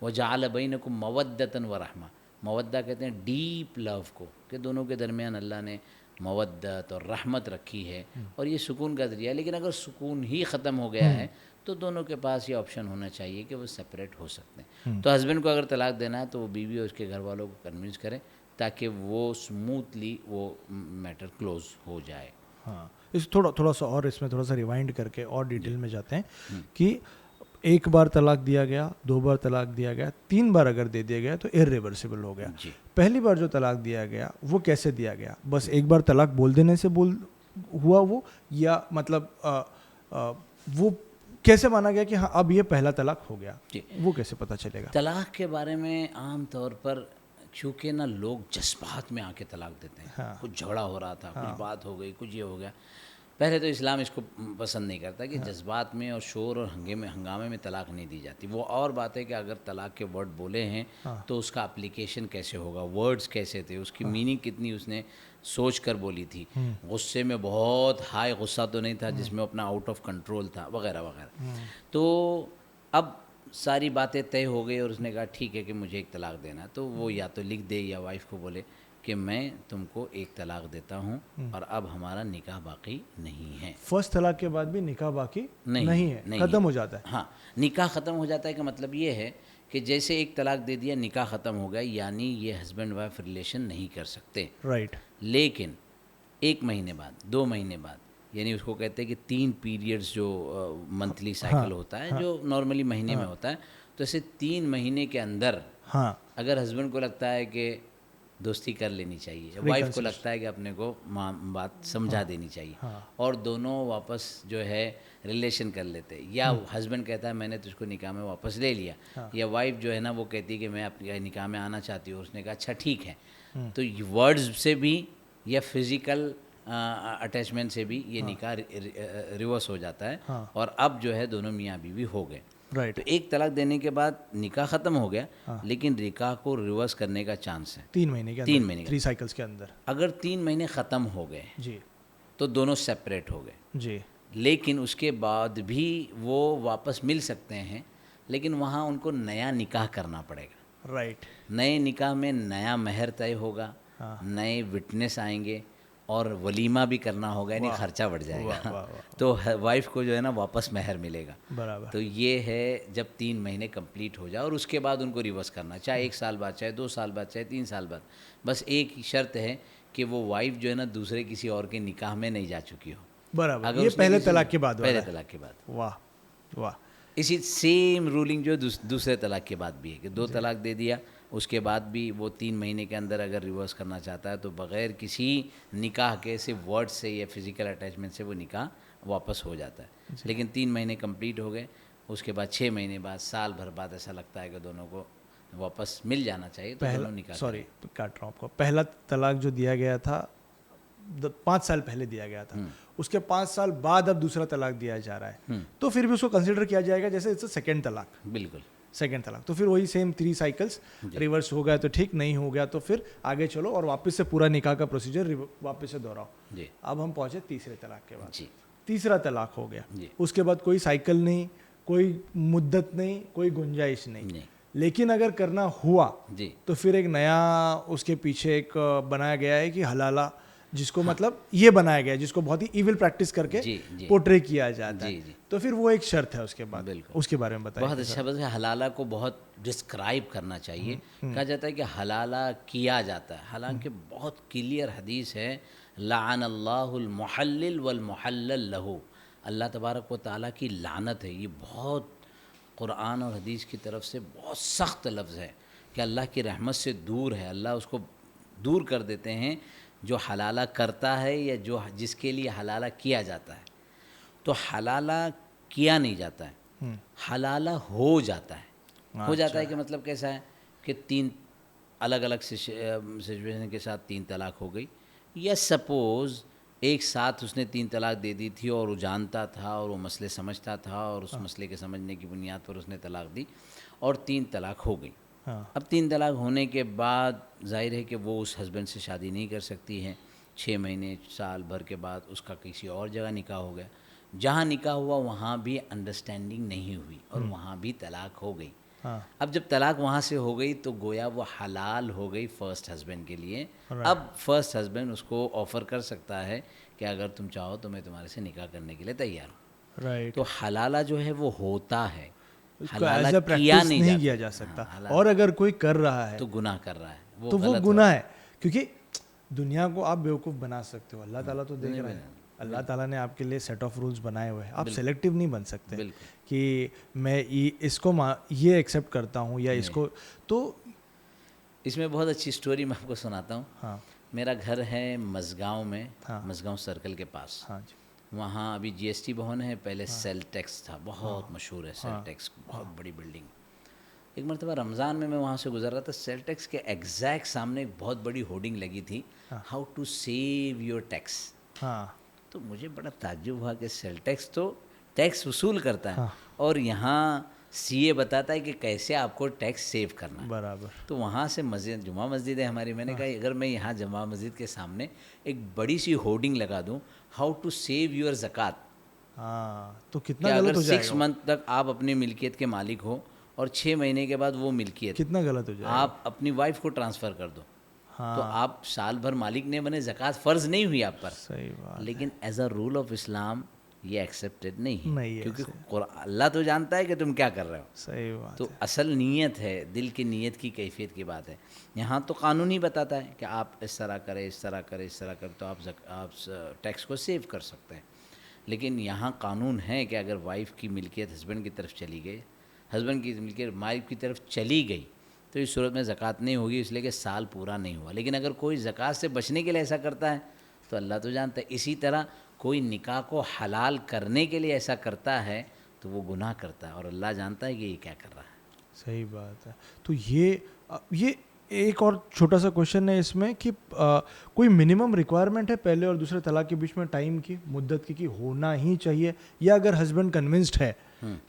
وَجَعَلَ بَيْنَكُم مَّوَدَّةً وَرَحْمَةً. مودہ کہتے ہیں ڈیپ لو کو, کہ دونوں کے درمیان اللہ نے مودت اور رحمت رکھی ہے, اور یہ سکون کا ذریعہ ہے. لیکن اگر سکون ہی ختم ہو گیا ہے تو دونوں کے پاس یہ آپشن ہونا چاہیے کہ وہ سپریٹ ہو سکتے ہیں. تو ہسبینڈ کو اگر طلاق دینا ہے تو وہ بیوی اور اس کے گھر والوں کو کنونس کرے تاکہ وہ اسموتھلی وہ میٹر کلوز ہو جائے. ہاں, اس تھوڑا سا اور اس میں تھوڑا سا ریوائنڈ کر کے اور ڈیٹیل میں جاتے ہیں کہ 1 بار طلاق دیا گیا, 2 بار طلاق دیا گیا, 3 بار اگر دے دیا گیا تو irreversible ہو گیا. پہلی بار جو طلاق دیا گیا وہ کیسے دیا گیا؟ بس 1 بار طلاق بول دینے سے ہوا وہ, یا مطلب وہ کیسے مانا گیا کہ ہاں اب یہ پہلا طلاق ہو گیا, وہ کیسے پتہ چلے گا؟ طلاق کے بارے میں عام طور پر چونکہ نا لوگ جذبات میں آ کے طلاق دیتے ہیں. کچھ جھگڑا ہو رہا تھا, کچھ بات ہو گئی, کچھ یہ ہو گیا. پہلے تو اسلام اس کو پسند نہیں کرتا کہ جذبات میں اور شور اور ہنگامے میں طلاق نہیں دی جاتی. وہ اور بات ہے کہ اگر طلاق کے ورڈ بولے ہیں تو اس کا اپلیکیشن کیسے ہوگا, ورڈز کیسے تھے, اس کی میننگ کتنی اس نے سوچ کر بولی تھی, غصے میں بہت ہائی غصہ تو نہیں تھا جس میں اپنا آؤٹ آف کنٹرول تھا, وغیرہ وغیرہ. تو اب ساری باتیں طے ہو گئی اور اس نے کہا ٹھیک ہے کہ مجھے 1 طلاق دینا. تو وہ یا تو لکھ دے یا وائف کو بولے کہ میں تم کو 1 طلاق دیتا ہوں اور اب ہمارا نکاح باقی نہیں ہے. فرسٹ طلاق کے بعد بھی نکاح باقی نہیں ہے, ختم ہو جاتا ہے. ہاں, نکاح ختم ہو جاتا ہے کا مطلب یہ ہے کہ جیسے 1 طلاق دے دیا, نکاح ختم ہو گیا, یعنی یہ ہسبینڈ وائف ریلیشن نہیں کر سکتے. رائٹ. لیکن 1 مہینے بعد, 2 مہینے بعد, یعنی اس کو کہتے ہیں کہ 3 پیریڈز جو منتھلی سائیکل ہوتا ہے جو نارملی مہینے میں ہوتا ہے, تو ایسے 3 مہینے کے اندر اگر ہسبینڈ کو لگتا ہے کہ دوستی کر لینی چاہیے, وائف کو لگتا ہے کہ اپنے کو بات سمجھا دینی چاہیے, اور دونوں واپس جو ہے ریلیشن کر لیتے, یا ہسبینڈ کہتا ہے میں نے تجھ کو نکاح میں واپس لے لیا, یا وائف جو ہے نا وہ کہتی ہے کہ میں اپنے نکاح میں آنا چاہتی ہوں, اس نے کہا اچھا ٹھیک ہے, تو ورڈز سے بھی یا فزیکل اٹیچمنٹ سے بھی یہ نکاح ریورس ہو جاتا ہے, اور اب جو ہے دونوں میاں بیوی ہو گئے. تو 1 طلاق دینے کے بعد نکاح ختم ہو گیا, لیکن نکاح کو ریورس کرنے کا چانس ہے 3 مہینے کے اندر, 3 سائیکلز کے اندر. اگر 3 مہینے ختم ہو گئے جی تو دونوں سیپریٹ ہو گئے جی, لیکن اس کے بعد بھی وہ واپس مل سکتے ہیں, لیکن وہاں ان کو نیا نکاح کرنا پڑے گا. رائٹ. نئے نکاح میں نیا مہر طے ہوگا, نئے وٹنس آئیں گے, اور ولیمہ بھی کرنا ہوگا, یعنی خرچہ بڑھ جائے گا, تو وائف کو جو ہے نا واپس مہر ملے گا. برابر. تو یہ ہے جب 3 مہینے کمپلیٹ ہو جائے, اور اس کے بعد ان کو ریورس کرنا, چاہے 1 سال بعد, چاہے 2 سال بعد, چاہے 3 سال بعد. بس ایک ہی شرط ہے کہ وہ وائف جو ہے نا دوسرے کسی اور کے نکاح میں نہیں جا چکی ہو. برابر, یہ پہلے طلاق کے بعد, پہلے طلاق کے بعد. واہ واہ. اسی سیم رولنگ جو دوسرے طلاق کے بعد بھی ہے کہ 2 طلاق دے دیا, اس کے بعد بھی وہ 3 مہینے کے اندر اگر ریورس کرنا چاہتا ہے تو بغیر کسی نکاح کے صرف ورڈ سے یا فزیکل اٹیچمنٹ سے وہ نکاح واپس ہو جاتا ہے. لیکن 3 مہینے کمپلیٹ ہو گئے, اس کے بعد 6 مہینے بعد, سال بھر بعد ایسا لگتا ہے کہ دونوں کو واپس مل جانا چاہیے, تو دونوں نکاح. سوری کاٹ رہا ہوں آپ کو. پہلا طلاق جو دیا گیا تھا 5 سال پہلے دیا گیا تھا, اس کے 5 سال بعد اب دوسرا طلاق دیا جا رہا ہے, تو پھر بھی اس کو کنسیڈر کیا جائے گا جیسے اٹس سیکنڈ طلاق. بالکل سیکنڈ طلاق. تو پھر وہی سیم 3 سائیکلس ریورس ہو گیا تو ٹھیک, نہیں ہو گیا تو پھر آگے چلو اور واپس سے پورا نکاح کا پروسیجر واپس سے دہراؤ. جی. اب ہم پہنچے تیسرے طلاق کے بعد. جی. تیسرا طلاق ہو گیا, جی. اس کے بعد کوئی سائیکل نہیں, کوئی مدت نہیں, کوئی گنجائش نہیں. لیکن اگر کرنا ہوا جی تو پھر ایک نیا اس کے پیچھے ایک بنایا گیا ہے کہ حلالہ, جس کو مطلب یہ بنایا گیا ہے جس کو بہت ہی ایول پریکٹس کر کے پورٹری کیا جاتا ہے. تو پھر وہ ایک شرط ہے اس کے بعد, اس کے بارے میں بتائیں. بہت اچھا. بس حلالہ کو بہت ڈسکرائب کرنا چاہیے. کہا جاتا ہے کہ حلالہ کیا جاتا ہے, حالانکہ بہت کلیئر حدیث ہے, لعن اللہ المحلل والمحلل لہ. اللہ تبارک و تعالیٰ کی لعنت ہے. یہ بہت قرآن اور حدیث کی طرف سے بہت سخت لفظ ہے کہ اللہ کی رحمت سے دور ہے, اللہ اس کو دور کر دیتے ہیں جو حلالہ کرتا ہے یا جس کے لیے حلالہ کیا جاتا ہے. تو حلالہ کیا نہیں جاتا ہے, حلالہ ہو جاتا ہے. ہو جاتا ہے کہ مطلب کیسا ہے کہ 3 الگ الگ سچویشن کے ساتھ 3 طلاق ہو گئی, یا سپوز ایک ساتھ اس نے 3 طلاق دے دی تھی اور وہ جانتا تھا اور وہ مسئلے سمجھتا تھا اور اس مسئلے کے سمجھنے کی بنیاد پر اس نے طلاق دی اور 3 طلاق ہو گئی. اب 3 طلاق ہونے کے بعد ظاہر ہے کہ وہ اس ہسبینڈ سے شادی نہیں کر سکتی ہے. 6 مہینے سال بھر کے بعد اس کا کسی اور جگہ نکاح ہو گیا. جہاں نکاح ہوا وہاں بھی انڈرسٹینڈنگ نہیں ہوئی اور وہاں بھی طلاق ہو گئی. اب جب طلاق وہاں سے ہو گئی تو گویا وہ حلال ہو گئی فرسٹ ہسبینڈ کے لیے. اب فرسٹ ہسبینڈ اس کو آفر کر سکتا ہے کہ اگر تم چاہو تو میں تمہارے سے نکاح کرنے کے لیے تیار ہوں. تو حلالہ جو ہے وہ ہوتا ہے, حلالہ کیا نہیں کیا جا سکتا. اور اگر کوئی کر رہا ہے تو گناہ کر رہا ہے, تو وہ گناہ ہے. کیونکہ دنیا کو آپ بیوقوف بنا سکتے ہو, اللہ تعالیٰ تو دیکھ رہا ہے. اللہ تعالیٰ نے آپ کے لیے سیٹ آف رولز بنائے ہوئے ہیں, آپ سلیکٹیو نہیں بن سکتے کہ میں اس کو یہ ایکسیپٹ کرتا ہوں یا اس کو. تو اس میں بہت اچھی سٹوری میں آپ کو سناتا ہوں. ہاں, میرا گھر ہے مزگاؤں میں, مزگاؤں سرکل کے پاس. ہاں جی. وہاں ابھی جی ایس ٹی بھون ہے, پہلے سیل ٹیکس تھا, بہت مشہور ہے سیل ٹیکس, بہت بڑی بلڈنگ. ایک مرتبہ رمضان میں وہاں سے گزر رہا تھا, سیل ٹیکس کے ایگزیکٹ سامنے ایک بہت بڑی ہورڈنگ لگی تھی, how to save your tax. تو مجھے بڑا تعجب ہوا کہ سیل ٹیکس تو ٹیکس وصول کرتا ہے اور یہاں سی اے بتاتا ہے کہ کیسے آپ کو ٹیکس سیو کرنا ہے. برابر. تو وہاں سے مسجد, جمعہ مسجد ہے ہماری, میں نے کہا اگر میں یہاں جمعہ مسجد کے سامنے ایک بڑی سی ہورڈنگ لگا دوں, ہاؤ ٹو سیو یور زکوٰۃ, تو کتنا غلط ہو جائے گا. 6 منتھ تک آپ اپنی ملکیت کے مالک ہو اور 6 مہینے کے بعد وہ ملکیت کتنا غلط ہو جائے گا, آپ اپنی وائف کو ٹرانسفر کر دو, تو آپ سال بھر مالک نہیں بنے, زکوٰۃ فرض نہیں ہوئی آپ پر. صحیح بات. لیکن ایز اے رول آف اسلام یہ ایکسیپٹیڈ نہیں ہے, کیونکہ اللہ تو جانتا ہے کہ تم کیا کر رہے ہو. صحیح بات. تو اصل نیت ہے, دل کی نیت کی کیفیت کی بات ہے. یہاں تو قانون ہی بتاتا ہے کہ آپ اس طرح کرے, اس طرح کرے, اس طرح کرے, تو آپ ٹیکس کو سیو کر سکتے ہیں. لیکن یہاں قانون ہے کہ اگر وائف کی ملکیت ہسبینڈ کی طرف چلی گئی, ہسبینڈ کی ملکیت وائف کی طرف چلی گئی, تو اس صورت میں زکوٰۃ نہیں ہوگی, اس لیے کہ سال پورا نہیں ہوا. لیکن اگر کوئی زکوٰۃ سے بچنے کے لیے ایسا کرتا ہے تو اللہ تو جانتا ہے. اسی طرح کوئی نکاح کو حلال کرنے کے لیے ایسا کرتا ہے تو وہ گناہ کرتا ہے, اور اللہ جانتا ہے کہ یہ کیا کر رہا ہے. صحیح بات ہے. تو یہ ایک اور چھوٹا سا کوشچن ہے اس میں کہ کوئی منیمم ریکوائرمنٹ ہے پہلے اور دوسرے طلاق کے بیچ میں ٹائم کی, مدت کی, کہ ہونا ہی چاہیے, یا اگر ہسبینڈ کنونسڈ ہے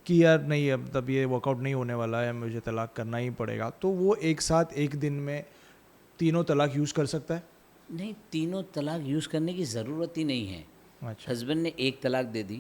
کہ یار نہیں اب تب یہ ورک آؤٹ نہیں ہونے والا ہے, مجھے طلاق کرنا ہی پڑے گا, تو وہ ایک ساتھ ایک دن میں 3 طلاق یوز کر سکتا ہے؟ نہیں, 3 طلاق یوز کرنے کی ضرورت ہی نہیں ہے. ہسبینڈ نے 1 طلاق دے دی,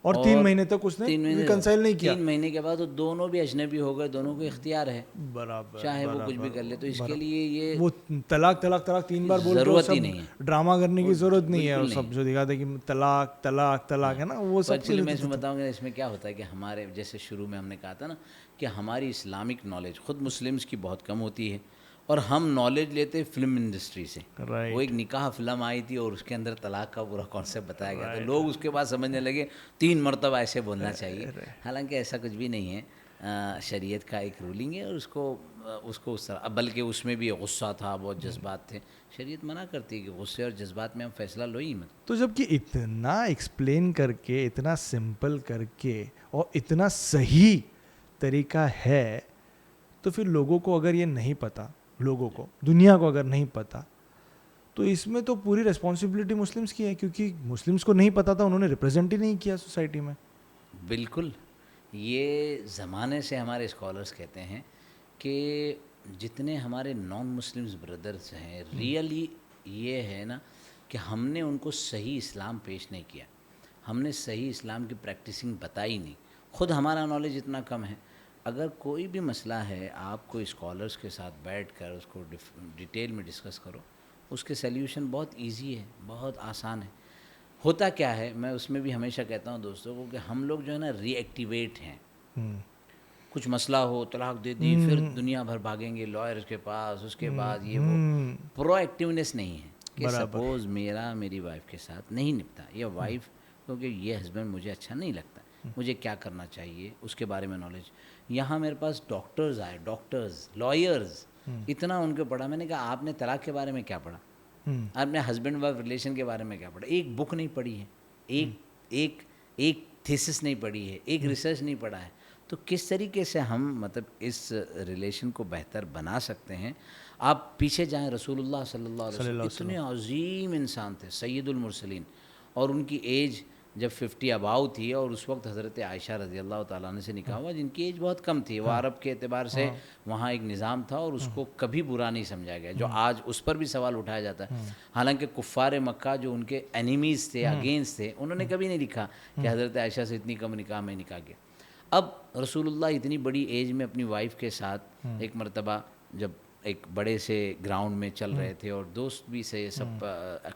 اور 3 مہینے تک اس نے ریکنسائل نہیں کیا. 3 مہینے کے بعد تو دونوں بھی اجنبی ہو گئے, دونوں کو اختیار ہے برابر, چاہے وہ کچھ بھی کر لے. تو اس کے لیے یہ وہ طلاق 3 بار بول ضرورت ہی نہیں ہے, ڈرامہ کرنے کی ضرورت نہیں ہے. اور سب جو دکھاتے ہیں کہ طلاق طلاق طلاق ہے نا, وہ سب. ایکچولی میں اس میں بتاؤں گا اس میں کیا ہوتا ہے کہ ہمارے جیسے شروع میں ہم نے کہا تھا نا کہ ہماری اسلامک نالج خود مسلمس کی بہت کم ہوتی ہے, اور ہم نالج لیتے فلم انڈسٹری سے. وہ ایک نکاح فلم آئی تھی اور اس کے اندر طلاق کا پورا کانسیپٹ بتایا گیا تھا, لوگ اس کے بعد سمجھنے لگے 3 مرتبہ ایسے بولنا چاہیے. حالانکہ ایسا کچھ بھی نہیں ہے, شریعت کا ایک رولنگ ہے, اور اس کو اس طرح, بلکہ اس میں بھی غصہ تھا, بہت جذبات تھے. شریعت منع کرتی ہے کہ غصے اور جذبات میں ہم فیصلہ لو ہی مت. تو جب کہ اتنا ایکسپلین کر کے, اتنا سمپل کر کے, اور اتنا صحیح طریقہ ہے, تو پھر لوگوں کو اگر یہ نہیں پتا, لوگوں کو, دنیا کو اگر نہیں پتا, تو اس میں تو پوری ریسپانسبلٹی مسلمس کی ہے, کیونکہ مسلمس کو نہیں پتا تھا, انہوں نے ریپرزینٹ ہی نہیں کیا سوسائٹی میں. بالکل, یہ زمانے سے ہمارے اسکالرس کہتے ہیں کہ جتنے ہمارے نان مسلمس بردرس ہیں, ریئلی یہ ہے نا کہ ہم نے ان کو صحیح اسلام پیش نہیں کیا, ہم نے صحیح اسلام کی پریکٹسنگ بتائی نہیں. خود ہمارا نالج اتنا کم ہے. اگر کوئی بھی مسئلہ ہے, آپ کو اسکالرس کے ساتھ بیٹھ کر اس کو ڈیٹیل میں ڈسکس کرو, اس کے سلیوشن بہت ایزی ہے, بہت آسان ہے. ہوتا کیا ہے, میں اس میں بھی ہمیشہ کہتا ہوں دوستوں کو کہ ہم لوگ جو ہے نا ری ایکٹیویٹ ہیں. کچھ مسئلہ ہو, طلاق دے دی, پھر دنیا بھر بھاگیں گے لائرز کے پاس, اس کے بعد یہ وہ. پرو ایکٹیونیس نہیں ہے کہ سپوز میری وائف کے ساتھ نہیں نپتا, یا وائف کیونکہ یہ ہسبینڈ مجھے اچھا نہیں لگتا, مجھے کیا کرنا چاہیے, اس کے بارے میں نالج. یہاں میرے پاس ڈاکٹرز آئے, ڈاکٹرز, لائرز, اتنا ان کو پڑھا. میں نے کہا آپ نے طلاق کے بارے میں کیا پڑھا, آپ نے ہسبینڈ وائف ریلیشن کے بارے میں کیا پڑھا, ایک بک نہیں پڑھی ہے, ایک تھیسس نہیں پڑھی ہے, ایک ریسرچ نہیں پڑھا ہے. تو کس طریقے سے ہم مطلب اس ریلیشن کو بہتر بنا سکتے ہیں. آپ پیچھے جائیں, رسول اللہ صلی اللہ علیہ وسلم اتنے عظیم انسان تھے, سید المرسلین, اور ان کی ایج جب 50 اباؤ تھی, اور اس وقت حضرت عائشہ رضی اللہ تعالیٰ عنہ سے نکاح ہوا, جن کی ایج بہت کم تھی. وہ عرب کے اعتبار سے وہاں ایک نظام تھا, اور اس کو کبھی برا نہیں سمجھا گیا, جو آج اس پر بھی سوال اٹھایا جاتا ہے. حالانکہ کفار مکہ جو ان کے اینیمیز تھے, اگینسٹ تھے, انہوں نے کبھی نہیں لکھا کہ حضرت عائشہ سے اتنی کم نکاح میں نکاح کیا. اب رسول اللہ اتنی بڑی ایج میں اپنی وائف کے ساتھ ایک مرتبہ جب ایک بڑے سے گراؤنڈ میں چل رہے تھے, اور دوست بھی سے سب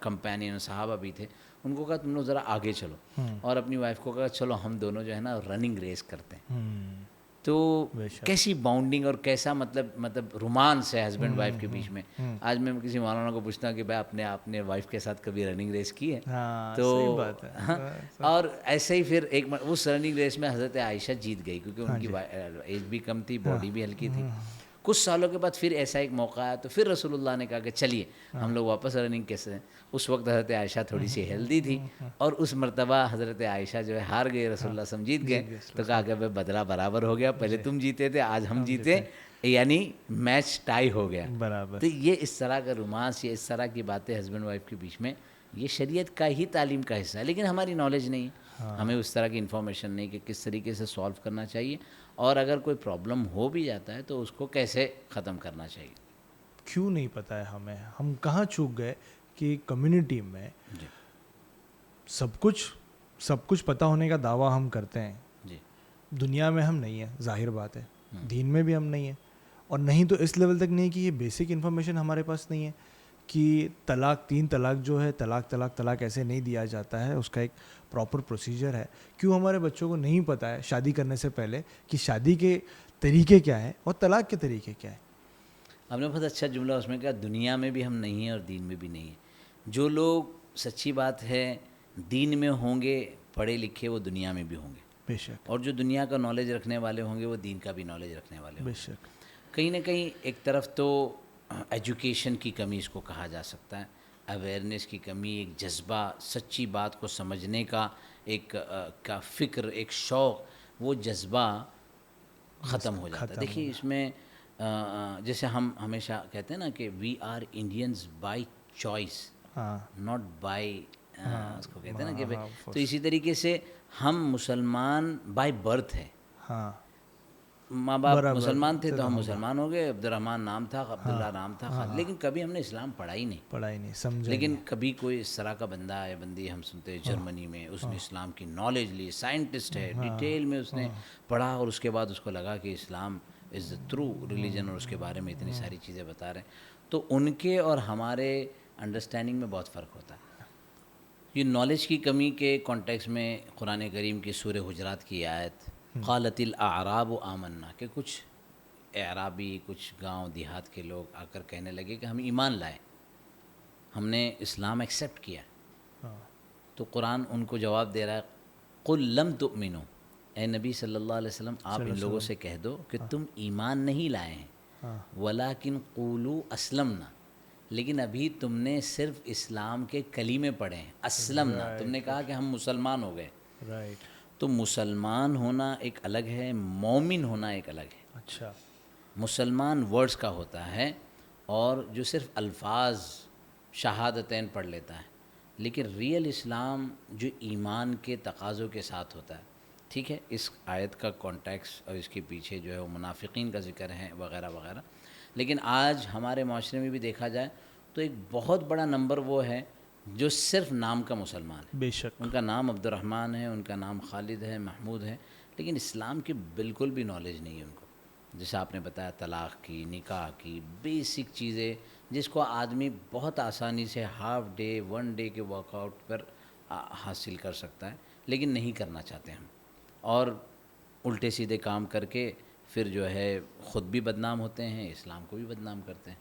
کمپینین صحابہ بھی تھے, ان کو کہا تم لوگ ذرا آگے چلو, اور اپنی وائف کو کہا چلو ہم دونوں جو ہے نا رننگ ریس کرتے ہیں. تو کیسی باؤنڈنگ اور کیسا مطلب رومانس ہے ہسبینڈ وائف کے بیچ میں. آج میں کسی مولانا کو پوچھتا ہوں کہ بھائی آپ نے وائف کے ساتھ کبھی رننگ ریس کی ہے, تو اور ایسے ہی پھر ایک اس رننگ ریس میں حضرت عائشہ جیت گئی, کیونکہ ان کی ایج بھی کم تھی, باڈی بھی ہلکی تھی. کچھ سالوں کے بعد پھر ایسا ایک موقع آیا, تو پھر رسول اللہ نے کہا کہ چلیے ہم لوگ واپس رننگ کیسے ہیں. اس وقت حضرت عائشہ تھوڑی سی ہیلدی تھی, اور اس مرتبہ حضرت عائشہ جو ہے ہار گئے, رسول اللہ سم جیت گئے. تو کہا کہ بھائی بدلہ برابر ہو گیا, پہلے تم جیتے تھے, آج ہم جیتے, یعنی میچ ٹائی ہو گیا. تو یہ اس طرح کا رومانس, یہ اس طرح کی باتیں ہسبینڈ وائف کے بیچ میں, یہ شریعت کا ہی تعلیم کا حصہ ہے. لیکن ہماری نالج نہیں ہے, ہمیں اس طرح کی انفارمیشن نہیں کہ کس طریقے سے سالو کرنا چاہیے, اور اگر کوئی پرابلم ہو بھی جاتا ہے تو اس کو کیسے ختم کرنا چاہیے. کیوں نہیں پتہ ہے ہمیں, ہم کہاں چوک گئے کہ کمیونٹی میں سب کچھ پتہ ہونے کا دعویٰ ہم کرتے ہیں. دنیا میں ہم نہیں ہیں, ظاہر بات ہے, دین میں بھی ہم نہیں ہیں, اور نہیں تو اس لیول تک نہیں کہ یہ بیسک انفارمیشن ہمارے پاس نہیں ہے کہ طلاق 3 طلاق جو ہے, طلاق ایسے نہیں دیا جاتا ہے, اس کا ایک پراپر پروسیجر ہے. کیوں ہمارے بچوں کو نہیں پتہ ہے شادی کرنے سے پہلے کہ شادی کے طریقے کیا ہیں اور طلاق کے طریقے کیا ہیں. آپ نے بہت اچھا جملہ اس میں کہا, دنیا میں بھی ہم نہیں ہیں اور دین میں بھی نہیں ہیں. جو لوگ سچی بات ہے دین میں ہوں گے پڑھے لکھے, وہ دنیا میں بھی ہوں گے بے شک, اور جو دنیا کا نالج رکھنے والے ہوں گے وہ دین کا بھی نالج رکھنے والے ہوں گے. بے شک. کہیں نہ کہیں ایک طرف تو ایجوکیشن کی کمی اس کو کہا جا سکتا ہے, اویئرنیس کی کمی, ایک جذبہ سچی بات کو سمجھنے کا ایک کا فکر, ایک شوق, وہ جذبہ ختم ہو جاتا ہے. دیکھیے اس میں جیسے ہم ہمیشہ کہتے ہیں نا کہ we are Indians by choice, not by, اس کو کہتے ہیں نا کہ تو اسی طریقے سے ہم مسلمان بائی برتھ ہے. ماں باپ مسلمان تھے تو ہم مسلمان ہو گئے. عبد الرحمن نام تھا, عبداللہ نام تھا, لیکن کبھی ہم نے اسلام پڑھا ہی نہیں سمجھا. لیکن کبھی کوئی اس طرح کا بندہ ہے, بندی ہم سنتے ہیں جرمنی میں, اس نے اسلام کی نالج لی, سائنٹسٹ ہے, ڈیٹیل میں اس نے پڑھا, اور اس کے بعد اس کو لگا کہ اسلام از دا ٹرو ریلیجن, اور اس کے بارے میں اتنی ساری چیزیں بتا رہے ہیں. تو ان کے اور ہمارے انڈرسٹینڈنگ میں بہت فرق ہوتا ہے. یہ نالج کی کمی کے کانٹیکس میں قرآن کریم کی سورہ حجرات کی آیت قالت الاعراب آمنا, کہ کچھ اعرابی, کچھ گاؤں دیہات کے لوگ آ کر کہنے لگے کہ ہم ایمان لائے, ہم نے اسلام ایکسیپٹ کیا. تو قرآن ان کو جواب دے رہا ہے قل لم تؤمنوا, اے نبی صلی اللہ علیہ وسلم آپ ان لوگوں سے کہہ دو کہ تم ایمان نہیں لائے ہیں, ولیکن قولوا اسلمنا, لیکن ابھی تم نے صرف اسلام کے کلیمے پڑھے ہیں, اسلمنا, تم نے کہا کہ ہم مسلمان ہو گئے. رائٹ. تو مسلمان ہونا ایک الگ ہے, مومن ہونا ایک الگ ہے. اچھا. مسلمان ورڈز کا ہوتا ہے, اور جو صرف الفاظ شہادتین پڑھ لیتا ہے, لیکن ریئل اسلام جو ایمان کے تقاضوں کے ساتھ ہوتا ہے. ٹھیک ہے, اس آیت کا کانٹیکس اور اس کے پیچھے جو ہے وہ منافقین کا ذکر ہے وغیرہ وغیرہ, لیکن آج ہمارے معاشرے میں بھی دیکھا جائے تو ایک بہت بڑا نمبر وہ ہے جو صرف نام کا مسلمان ہے. بے شک. ان کا نام عبد الرحمن ہے, ان کا نام خالد ہے, محمود ہے, لیکن اسلام کی بالکل بھی نالج نہیں ہے ان کو. جیسے آپ نے بتایا طلاق کی, نکاح کی, بیسک چیزیں جس کو آدمی بہت آسانی سے ہاف ڈے 1 ڈے کے ورک آؤٹ پر حاصل کر سکتا ہے, لیکن نہیں کرنا چاہتے ہم, اور الٹے سیدھے کام کر کے پھر جو ہے خود بھی بدنام ہوتے ہیں, اسلام کو بھی بدنام کرتے ہیں.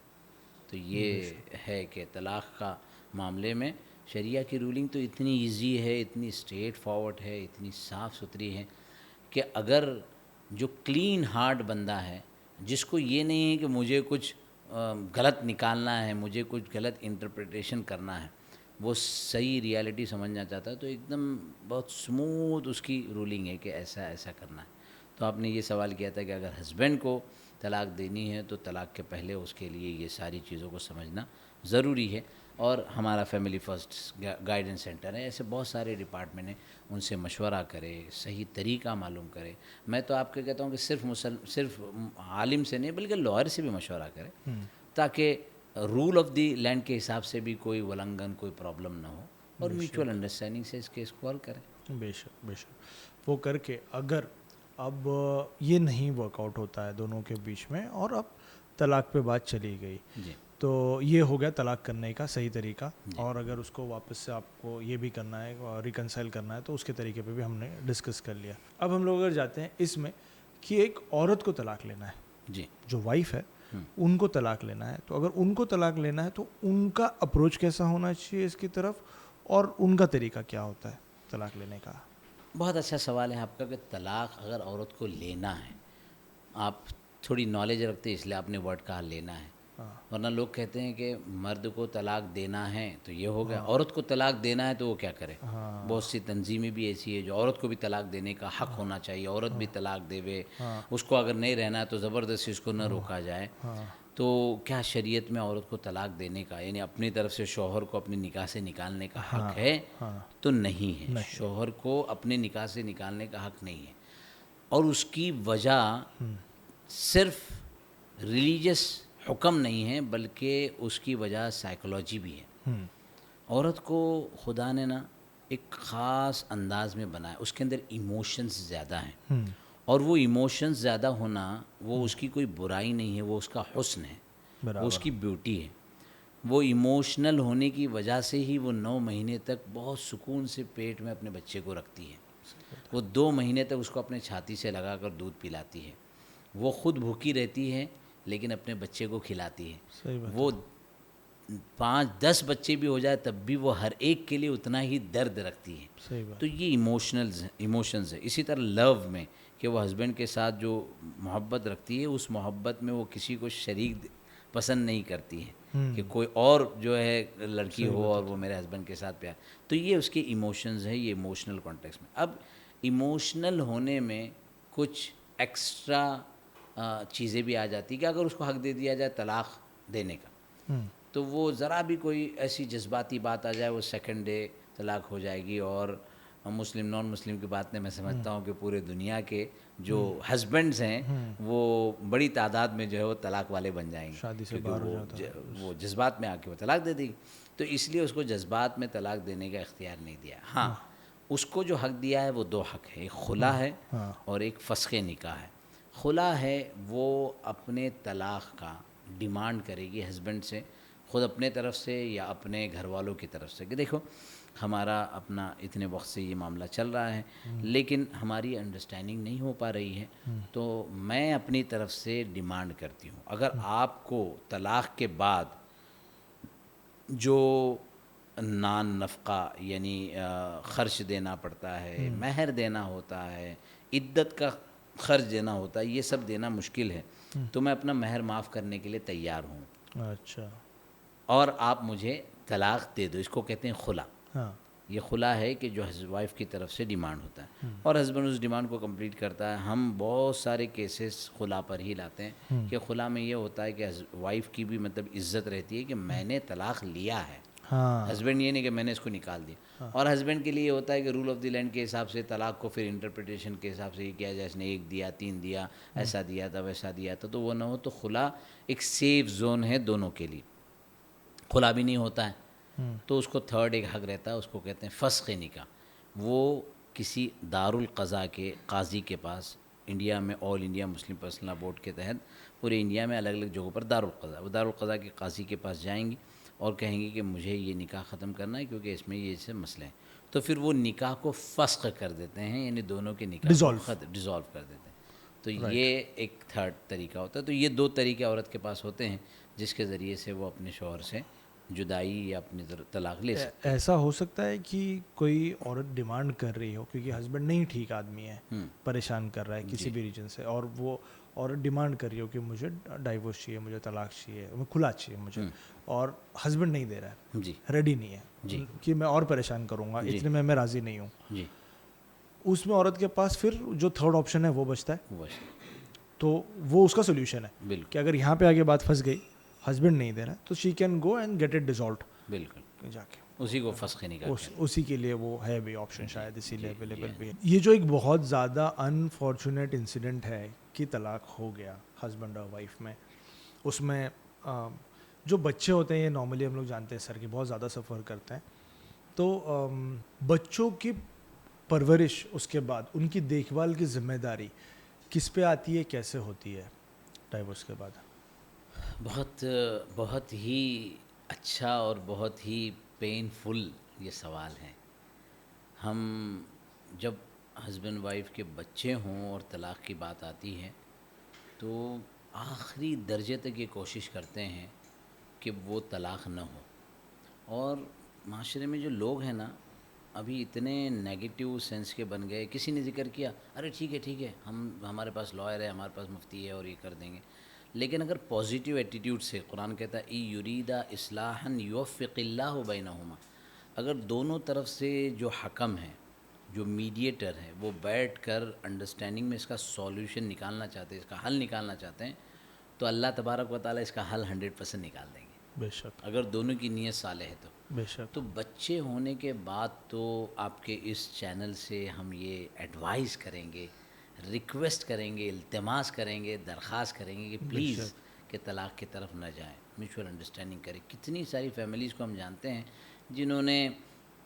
تو یہ ہے کہ طلاق کا معاملے میں شریعہ کی رولنگ تو اتنی ایزی ہے, اتنی اسٹریٹ فارورڈ ہے, اتنی صاف ستھری ہے کہ اگر جو کلین ہارٹ بندہ ہے, جس کو یہ نہیں ہے کہ مجھے کچھ غلط نکالنا ہے, مجھے کچھ غلط انٹرپریٹیشن کرنا ہے, وہ صحیح ریالٹی سمجھنا چاہتا ہے, تو ایک دم بہت سموتھ اس کی رولنگ ہے کہ ایسا ایسا کرنا ہے. تو آپ نے یہ سوال کیا تھا کہ اگر ہسبینڈ کو طلاق دینی ہے تو طلاق کے پہلے اس کے لیے یہ ساری چیزوں کو سمجھنا ضروری ہے. اور ہمارا فیملی فرسٹ گائیڈنس سینٹر ہے, ایسے بہت سارے ڈپارٹمنٹ ہیں, ان سے مشورہ کرے, صحیح طریقہ معلوم کرے. میں تو آپ کو کہتا ہوں کہ صرف عالم سے نہیں بلکہ لائر سے بھی مشورہ کرے, تاکہ رول آف دی لینڈ کے حساب سے بھی کوئی ولنگن, کوئی پرابلم نہ ہو, اور میوچول انڈرسٹینڈنگ سے اس کیس کو حل کریں. بے شک بے شک. وہ کر کے اگر اب یہ نہیں ورک آؤٹ ہوتا ہے دونوں کے بیچ میں, اور اب طلاق پہ بات چلی گئی, جی, تو یہ ہو گیا طلاق کرنے کا صحیح طریقہ. اور اگر اس کو واپس سے آپ کو یہ بھی کرنا ہے, ریکنسائل کرنا ہے, تو اس کے طریقے پہ بھی ہم نے ڈسکس کر لیا. اب ہم لوگ اگر جاتے ہیں اس میں کہ ایک عورت کو طلاق لینا ہے, جی, جو وائف ہے ان کو طلاق لینا ہے, تو اگر ان کو طلاق لینا ہے تو ان کا اپروچ کیسا ہونا چاہیے اس کی طرف, اور ان کا طریقہ کیا ہوتا ہے طلاق لینے کا؟ بہت اچھا سوال ہے آپ کا کہ طلاق اگر عورت کو لینا ہے, آپ تھوڑی نالج رکھتے ہیں اس لیے آپ نے ورڈ کہا لینا ہے, ورنہ لوگ کہتے ہیں کہ مرد کو طلاق دینا ہے تو یہ ہو گیا, عورت کو طلاق دینا ہے تو وہ کیا کرے. بہت سی تنظیمیں بھی ایسی ہے جو عورت کو بھی طلاق دینے کا حق ہونا چاہیے, عورت بھی طلاق دے, اس کو اگر نہیں رہنا ہے تو زبردستی اس کو نہ روکا جائے. تو کیا شریعت میں عورت کو طلاق دینے کا, یعنی اپنی طرف سے شوہر کو اپنی نکاح سے نکالنے کا حق ہے؟ تو نہیں ہے, شوہر کو اپنے نکاح سے نکالنے کا حق نہیں ہے. اور اس کی وجہ صرف ریلیجس حکم نہیں ہے, بلکہ اس کی وجہ سائیکولوجی بھی ہے. عورت کو خدا نے نا ایک خاص انداز میں بنایا, اس کے اندر ایموشنز زیادہ ہیں, اور وہ ایموشنز زیادہ ہونا وہ اس کی کوئی برائی نہیں ہے, وہ اس کا حسن ہے, وہ اس کی بیوٹی ہے. وہ ایموشنل ہونے کی وجہ سے ہی وہ 9 مہینے تک بہت سکون سے پیٹ میں اپنے بچے کو رکھتی ہے. وہ 2 مہینے تک اس کو اپنے چھاتی سے لگا کر دودھ پلاتی ہے. وہ خود بھوکی رہتی ہے لیکن اپنے بچے کو کھلاتی ہے. وہ 5-10 بچے بھی ہو جائے تب بھی وہ ہر ایک کے لیے اتنا ہی درد رکھتی ہے. تو یہ ایموشنز ہے. اسی طرح لو میں کہ وہ ہسبینڈ کے ساتھ جو محبت رکھتی ہے, اس محبت میں وہ کسی کو شریک پسند نہیں کرتی ہے کہ کوئی اور جو ہے لڑکی ہو اور وہ میرے ہسبینڈ کے ساتھ پیار. تو یہ اس کے ایموشنز ہے, یہ ایموشنل کانٹیکس میں. اب ایموشنل ہونے میں کچھ ایکسٹرا چیزیں بھی آ جاتی کہ اگر اس کو حق دے دیا جائے طلاق دینے کا, تو وہ ذرا بھی کوئی ایسی جذباتی بات آ جائے وہ 2nd ڈے طلاق ہو جائے گی, اور مسلم نان مسلم کی بات نہیں، میں سمجھتا ہوں کہ پورے دنیا کے جو ہسبینڈز ہیں وہ بڑی تعداد میں جو ہے وہ طلاق والے بن جائیں گے، شادی سے کیونکہ باہر ہو جاتا ہے. وہ جذبات میں آ کے وہ طلاق دے دے گی. تو اس لیے اس کو جذبات میں طلاق دینے کا اختیار نہیں دیا. ہاں اس کو جو حق دیا ہے وہ دو حق ہے، ایک خلا ہے اور ایک فسخ نکاح ہے. خلا ہے وہ اپنے طلاق کا ڈیمانڈ کرے گی ہسبینڈ سے، خود اپنے طرف سے یا اپنے گھر والوں کی طرف سے، کہ دیکھو ہمارا اپنا اتنے وقت سے یہ معاملہ چل رہا ہے لیکن ہماری انڈرسٹینڈنگ نہیں ہو پا رہی ہے، تو میں اپنی طرف سے ڈیمانڈ کرتی ہوں اگر آپ کو طلاق کے بعد جو نان نفقہ یعنی خرچ دینا پڑتا ہے، مہر دینا ہوتا ہے، عدت کا خرچ دینا ہوتا ہے، یہ سب دینا مشکل ہے، تو میں اپنا مہر معاف کرنے کے لیے تیار ہوں. اچھا. اور آپ مجھے طلاق دے دو. اس کو کہتے ہیں خلا. ہاں. یہ خلا ہے کہ جو وائف کی طرف سے ڈیمانڈ ہوتا ہے اور ہسبینڈ اس ڈیمانڈ کو کمپلیٹ کرتا ہے. ہم بہت سارے کیسز خلا پر ہی لاتے ہیں کہ خلا میں یہ ہوتا ہے کہ وائف کی بھی مطلب عزت رہتی ہے کہ میں نے طلاق لیا ہے. ہاں. ہسبینڈ یہ نہیں کہ میں نے اس کو نکال دیا. اور ہسبینڈ کے لیے یہ ہوتا ہے کہ رول آف دی لینڈ کے حساب سے طلاق کو پھر انٹرپریٹیشن کے حساب سے یہ کیا جائے، اس نے 1 دیا 3 دیا، ایسا دیا تھا ویسا دیا تھا، تو وہ نہ ہو. تو خلا ایک سیف زون ہے دونوں کے لیے. خلا بھی نہیں ہوتا ہے تو اس کو تھرڈ ایک حق رہتا ہے، اس کو کہتے ہیں فسخ نکاح. وہ کسی دارالقضاء کے قاضی کے پاس، انڈیا میں All India Muslim Personal Law Board کے تحت پورے انڈیا میں الگ الگ جگہوں پر دارالقضاء، وہ دارالقضاء کے قاضی کے پاس جائیں گی اور کہیں گی کہ مجھے یہ نکاح ختم کرنا ہے کیونکہ اس میں یہ سے مسئلے ہیں. تو پھر وہ نکاح کو فسخ کر دیتے ہیں، یعنی دونوں کے نکاح کو ڈیزالو کر دیتے ہیں. تو یہ ایک تھرڈ طریقہ ہوتا ہے. تو یہ 2 طریقے عورت کے پاس ہوتے ہیں جس کے ذریعے سے وہ اپنے شوہر سے جدائی یا اپنی طلاق لے سکتے. ایسا ہو سکتا ہے کہ کوئی عورت ڈیمانڈ کر رہی ہو کیونکہ ہسبینڈ نہیں ٹھیک آدمی ہے، پریشان کر رہا ہے کسی بھی ریجن سے، اور وہ عورت ڈیمانڈ کر رہی ہو کہ مجھے ڈائیورس چاہیے، مجھے طلاق چاہیے، کھلا چاہیے مجھے، اور ہسبینڈ نہیں دے رہا ہے، جی ریڈی نہیں ہے کہ میں اور پریشان کروں گا، اتنے میں راضی نہیں ہوں. جی اس میں عورت کے پاس پھر جو تھرڈ آپشن ہے وہ بچتا ہے. تو وہ اس کا سولوشن ہے بالکل کہ اگر یہاں پہ آگے بات پھنس گئی، ہسبینڈ نہیں دے رہا تو she can go and get it dissolved. بالکل جا کے اسی کو فسخ نکاح اسی کے لیے وہ ہے بھی آپشن، شاید اسی لیے اویلیبل بھی ہے. یہ جو ایک بہت زیادہ انفارچونیٹ انسیڈنٹ ہے کہ طلاق ہو گیا ہسبینڈ اور وائف میں، اس میں جو بچے ہوتے ہیں، یہ نارملی ہم لوگ جانتے ہیں سر کہ بہت زیادہ سفر کرتے ہیں. تو بچوں کی پرورش، اس کے بعد ان کی دیکھ بھال کی ذمہ داری کس پہ آتی ہے، کیسے ہوتی ہے ڈائیورس کے بعد؟ بہت ہی اچھا اور بہت ہی پینفل یہ سوال ہے. ہم جب ہسبینڈ وائف کے بچے ہوں اور طلاق کی بات آتی ہے تو آخری درجے تک یہ کوشش کرتے ہیں کہ وہ طلاق نہ ہو. اور معاشرے میں جو لوگ ہیں نا ابھی اتنے نیگیٹو سینس کے بن گئے. کسی نے ذکر کیا، ارے ٹھیک ہے ہمارے پاس لائر ہے، ہمارے پاس مفتی ہے اور یہ کر دیں گے. لیکن اگر پازیٹیو ایٹیٹیوڈ سے، قرآن کہتا ہے ای یریدا اصلاحا یوفق اللہ بینہما، اگر دونوں طرف سے جو حکم ہیں، جو میڈیٹر ہیں، وہ بیٹھ کر انڈرسٹینڈنگ میں اس کا سولوشن نکالنا چاہتے ہیں، اس کا حل نکالنا چاہتے ہیں، تو اللہ تبارک و تعالیٰ اس کا حل 100% نکال دیں گے. بے شک، اگر دونوں کی نیت صالح ہے تو. بے شک. تو بچے ہونے کے بعد تو آپ کے اس چینل سے ہم یہ ایڈوائز کریں گے، ریکویسٹ کریں گے، التماس کریں گے، درخواست کریں گے کہ پلیز کہ طلاق کی طرف نہ جائیں، میوچول انڈرسٹینڈنگ کریں. کتنی ساری فیملیز کو ہم جانتے ہیں جنہوں نے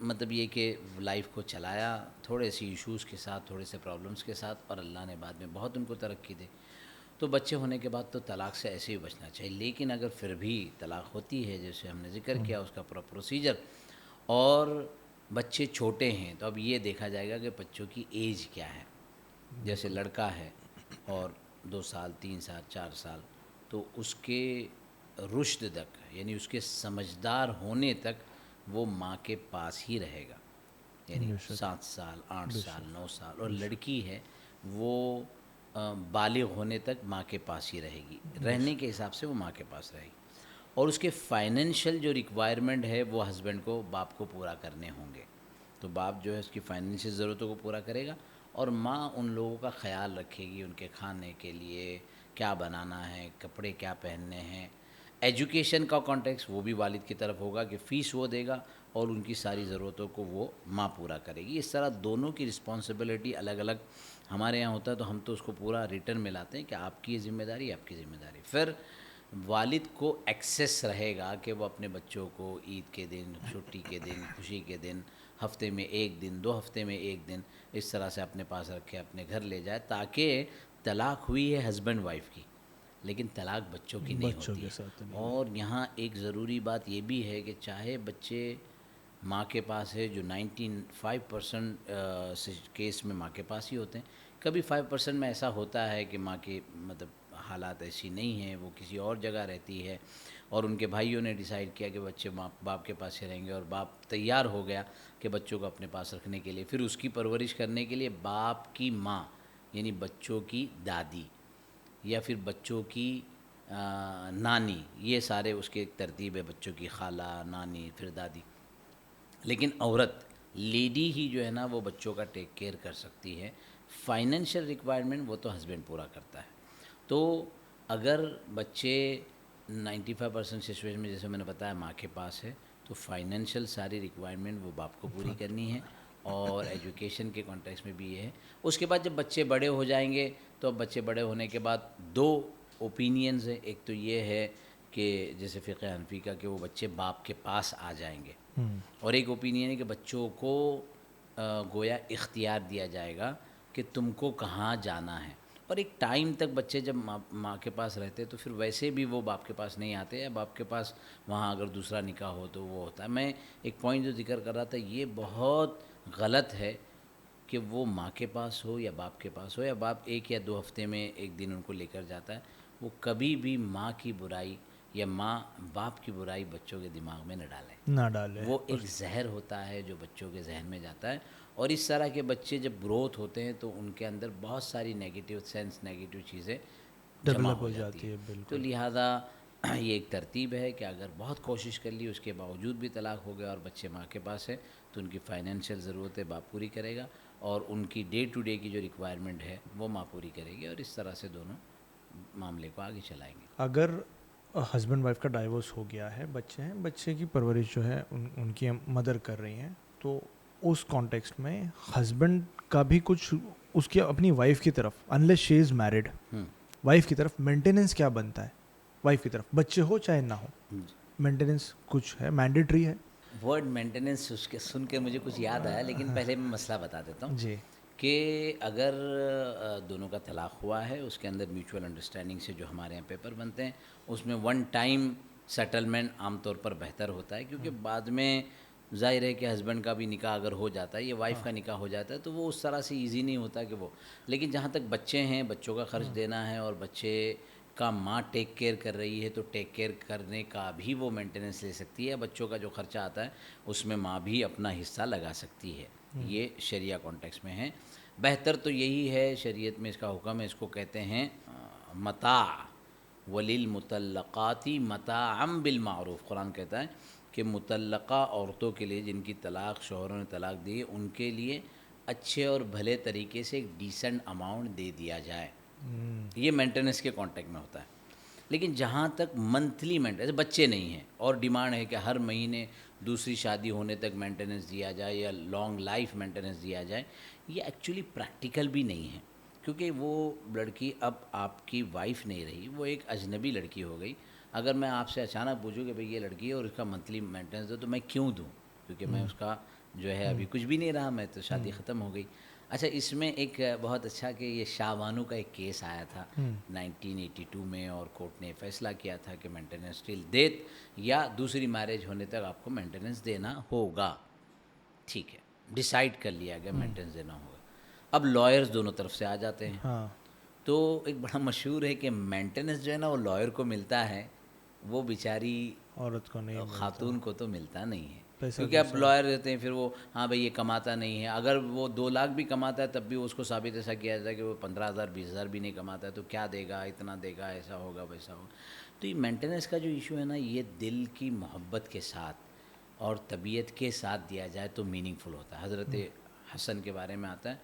مطلب یہ کہ لائف کو چلایا تھوڑے سی ایشوز کے ساتھ، تھوڑے سے پرابلمس کے ساتھ، اور اللہ نے بعد میں بہت ان کو ترقی دی. تو بچے ہونے کے بعد تو طلاق سے ایسے ہی بچنا چاہیے. لیکن اگر پھر بھی طلاق ہوتی ہے، جیسے ہم نے ذکر کیا اس کا پورا پروسیجر، اور بچے چھوٹے ہیں تو اب یہ دیکھا جائے گا کہ بچوں کی ایج کیا ہے. جیسے لڑکا ہے اور 2 سال 3 سال 4 سال، تو اس کے رشد تک، یعنی اس کے سمجھدار ہونے تک وہ ماں کے پاس ہی رہے گا، یعنی 7 سال 8 سال 9 سال. اور لڑکی ہے وہ بالغ ہونے تک ماں کے پاس ہی رہے گی، رہنے کے حساب سے وہ ماں کے پاس رہے گی. اور اس کے فائنینشیل جو ریکوائرمنٹ ہے وہ ہسبینڈ کو، باپ کو پورا کرنے ہوں گے. تو باپ جو ہے اس کی فائنینشیل ضرورتوں کو پورا کرے گا، اور ماں ان لوگوں کا خیال رکھے گی، ان کے کھانے کے لیے کیا بنانا ہے، کپڑے کیا پہننے ہیں، ایجوکیشن کا کانٹیکس وہ بھی والد کی طرف ہوگا کہ فیس وہ دے گا اور ان کی ساری ضرورتوں کو وہ ماں پورا کرے گی. اس طرح دونوں کی رسپانسبلٹی الگ الگ ہمارے یہاں ہوتا ہے تو ہم تو اس کو پورا ریٹرن میں لاتے ہیں کہ آپ کی یہ ذمہ داری, آپ کی ذمہ داری. پھر والد کو ایکسیس رہے گا کہ وہ اپنے بچوں کو عید کے دن, چھٹی کے دن, خوشی کے دن, ہفتے میں 1 دن, 2 ہفتے میں 1 دن اس طرح سے اپنے پاس رکھے, اپنے گھر لے جائے, تاکہ طلاق ہوئی ہے ہسبینڈ وائف کی لیکن طلاق بچوں کی نہیں بچوں ہوتی کے ہے. ساتھ نہیں. اور یہاں ایک ضروری بات یہ بھی ہے کہ چاہے بچے ماں کے پاس ہے, جو 95% کیس میں ماں کے پاس ہی ہوتے ہیں, کبھی 5% میں ایسا ہوتا ہے کہ ماں کی مطلب حالات ایسی نہیں ہیں, وہ کسی اور جگہ رہتی ہے اور ان کے بھائیوں نے ڈیسائیڈ کیا کہ بچے ماں باپ کے پاس ہی رہیں گے, اور باپ تیار ہو گیا کہ بچوں کو اپنے پاس رکھنے کے لیے. پھر اس کی پرورش کرنے کے لیے باپ کی ماں یعنی بچوں کی دادی یا پھر بچوں کی نانی, یہ سارے اس کے ایک ترتیب ہے, بچوں کی خالہ, نانی, پھر دادی. لیکن عورت لیڈی ہی جو ہے نا وہ بچوں کا ٹیک کیئر کر سکتی ہے. فائنینشیل ریکوائرمنٹ وہ تو ہسبینڈ پورا کرتا ہے. تو اگر بچے 95% سچویشن میں جیسے میں نے بتایا ماں کے پاس ہے تو فائنینشیل ساری ریکوائرمنٹ وہ باپ کو پوری کرنی ہے, اور ایجوکیشن کے کانٹیکس میں بھی یہ ہے. اس کے بعد جب بچے بڑے ہو جائیں گے تو اب بچے بڑے ہونے کے بعد 2 اوپینینز ہیں. ایک تو یہ ہے کہ جیسے فقہ حنفی کا کہ وہ بچے باپ کے پاس آ جائیں گے, اور ایک اوپینین ہے کہ بچوں کو گویا اختیار دیا جائے گا کہ تم کو کہاں جانا ہے. اور ایک ٹائم تک بچے جب ماں کے پاس رہتے تو پھر ویسے بھی وہ باپ کے پاس نہیں آتے, یا باپ کے پاس وہاں اگر دوسرا نکاح ہو تو وہ ہوتا ہے. میں ایک پوائنٹ جو ذکر کر رہا تھا, یہ بہت غلط ہے کہ وہ ماں کے پاس ہو یا باپ کے پاس ہو, یا باپ 1 یا 2 ہفتے میں 1 دن ان کو لے کر جاتا ہے. وہ کبھی بھی ماں کی برائی یا ماں باپ کی برائی بچوں کے دماغ میں نہ ڈالیں. نہ ڈالے. وہ ایک زہر ہوتا ہے جو بچوں کے ذہن میں جاتا ہے, اور اس طرح کے بچے جب گروتھ ہوتے ہیں تو ان کے اندر بہت ساری نیگیٹو سینس, نیگیٹو چیزیں جمع ڈیولپ ہو جاتی ہے ہیں. تو بالکل. لہٰذا یہ ایک ترتیب ہے کہ اگر بہت کوشش کر لی اس کے باوجود بھی طلاق ہو گیا اور بچے ماں کے پاس ہے تو ان کی فائنینشیل ضرورتیں باپ پوری کرے گا, اور ان کی ڈے ٹو ڈے کی جو ریکوائرمنٹ ہے وہ ماں پوری کرے گی, اور اس طرح سے دونوں معاملے کو آگے چلائیں گے. اگر ہسبینڈ وائف کا ڈائیورس ہو گیا ہے, بچے ہیں, بچے کی پرورش جو ہے ان کی مدر کر رہی ہیں, تو اس کانٹیکسٹ میں ہسبینڈ کا بھی کچھ اس کی اپنی وائف کی طرف, unless she is married, wife کی طرف مینٹیننس کیا بنتا ہے؟ وائف کی طرف بچے ہو چاہے نہ ہو, مینٹیننس کچھ ہے, مینڈیٹری ہے؟ ورڈ مینٹیننس اس کے سن کے مجھے کچھ یاد آیا, لیکن پہلے میں مسئلہ بتا دیتا ہوں. جی. کہ اگر دونوں کا طلاق ہوا ہے, اس کے اندر میوچول انڈرسٹینڈنگ سے جو ہمارے یہاں پیپر بنتے ہیں اس میں 1 ٹائم سیٹلمنٹ عام طور پر بہتر ہوتا ہے, کیونکہ بعد میں ظاہر ہے کہ ہسبینڈ کا بھی نکاح اگر ہو جاتا ہے یا وائف کا نکاح ہو جاتا ہے تو وہ اس طرح سے ایزی نہیں ہوتا کہ وہ, لیکن جہاں تک بچے ہیں, بچوں کا خرچ دینا ہے اور بچے کا ماں ٹیک کیئر کر رہی ہے تو ٹیک کیئر کرنے کا بھی وہ مینٹیننس لے سکتی ہے. بچوں کا جو خرچہ آتا ہے اس میں ماں بھی اپنا حصہ لگا سکتی ہے. یہ شریعہ کانٹیکس میں ہے. بہتر تو یہی ہے, شریعت میں اس کا حکم ہے, اس کو کہتے ہیں متاع, وللمطلقات متاعا بالمعروف. قرآن کہتا ہے کہ مطلقہ عورتوں کے لیے جن کی طلاق شوہروں نے طلاق دی ہے ان کے لیے اچھے اور بھلے طریقے سے ایک ڈیسنٹ اماؤنٹ دے دیا جائے. یہ مینٹیننس کے کانٹیکٹ میں ہوتا ہے. لیکن جہاں تک منتھلی مینٹیننس, بچے نہیں ہیں اور ڈیمانڈ ہے کہ ہر مہینے دوسری شادی ہونے تک مینٹیننس دیا جائے یا لانگ لائف مینٹیننس دیا جائے, یہ ایکچولی پریکٹیکل بھی نہیں ہے, کیونکہ وہ لڑکی اب آپ کی وائف نہیں رہی, وہ ایک اجنبی لڑکی ہو گئی. اگر میں آپ سے اچانک پوچھوں کہ بھئی یہ لڑکی ہے اور اس کا منتھلی مینٹیننس دو, تو میں کیوں دوں؟ کیونکہ میں اس کا جو ہے ابھی کچھ بھی نہیں رہا, میں تو شادی ختم ہو گئی. اچھا, اس میں ایک بہت اچھا کہ یہ شاہ بانو کا ایک کیس آیا تھا 1982 میں, اور کورٹ نے فیصلہ کیا تھا کہ مینٹیننس ٹل ڈیتھ یا دوسری میرج ہونے تک آپ کو مینٹیننس دینا ہوگا. ٹھیک ہے, ڈیسائیڈ کر لیا گیا مینٹیننس دینا ہوگا. اب لائرز دونوں طرف سے آ جاتے ہیں. تو ایک بڑا مشہور ہے کہ مینٹیننس جو ہے نا وہ لائر کو ملتا ہے, وہ بیچاری عورت کو نہیں, خاتون کو تو ملتا نہیں ہے, پیسہ کیونکہ اب لائر رہتے ہیں, پھر وہ ہاں بھئی یہ کماتا نہیں ہے. اگر وہ 2 لاکھ بھی کماتا ہے تب بھی اس کو ثابت ایسا کیا جاتا ہے کہ وہ 15,000 20,000 بھی نہیں کماتا ہے, تو کیا دے گا, اتنا دے گا, ایسا ہوگا ویسا ہوگا. تو یہ مینٹیننس کا جو ایشو ہے نا, یہ دل کی محبت کے ساتھ اور طبیعت کے ساتھ دیا جائے تو میننگ فل ہوتا ہے. حضرت حسن کے بارے میں آتا ہے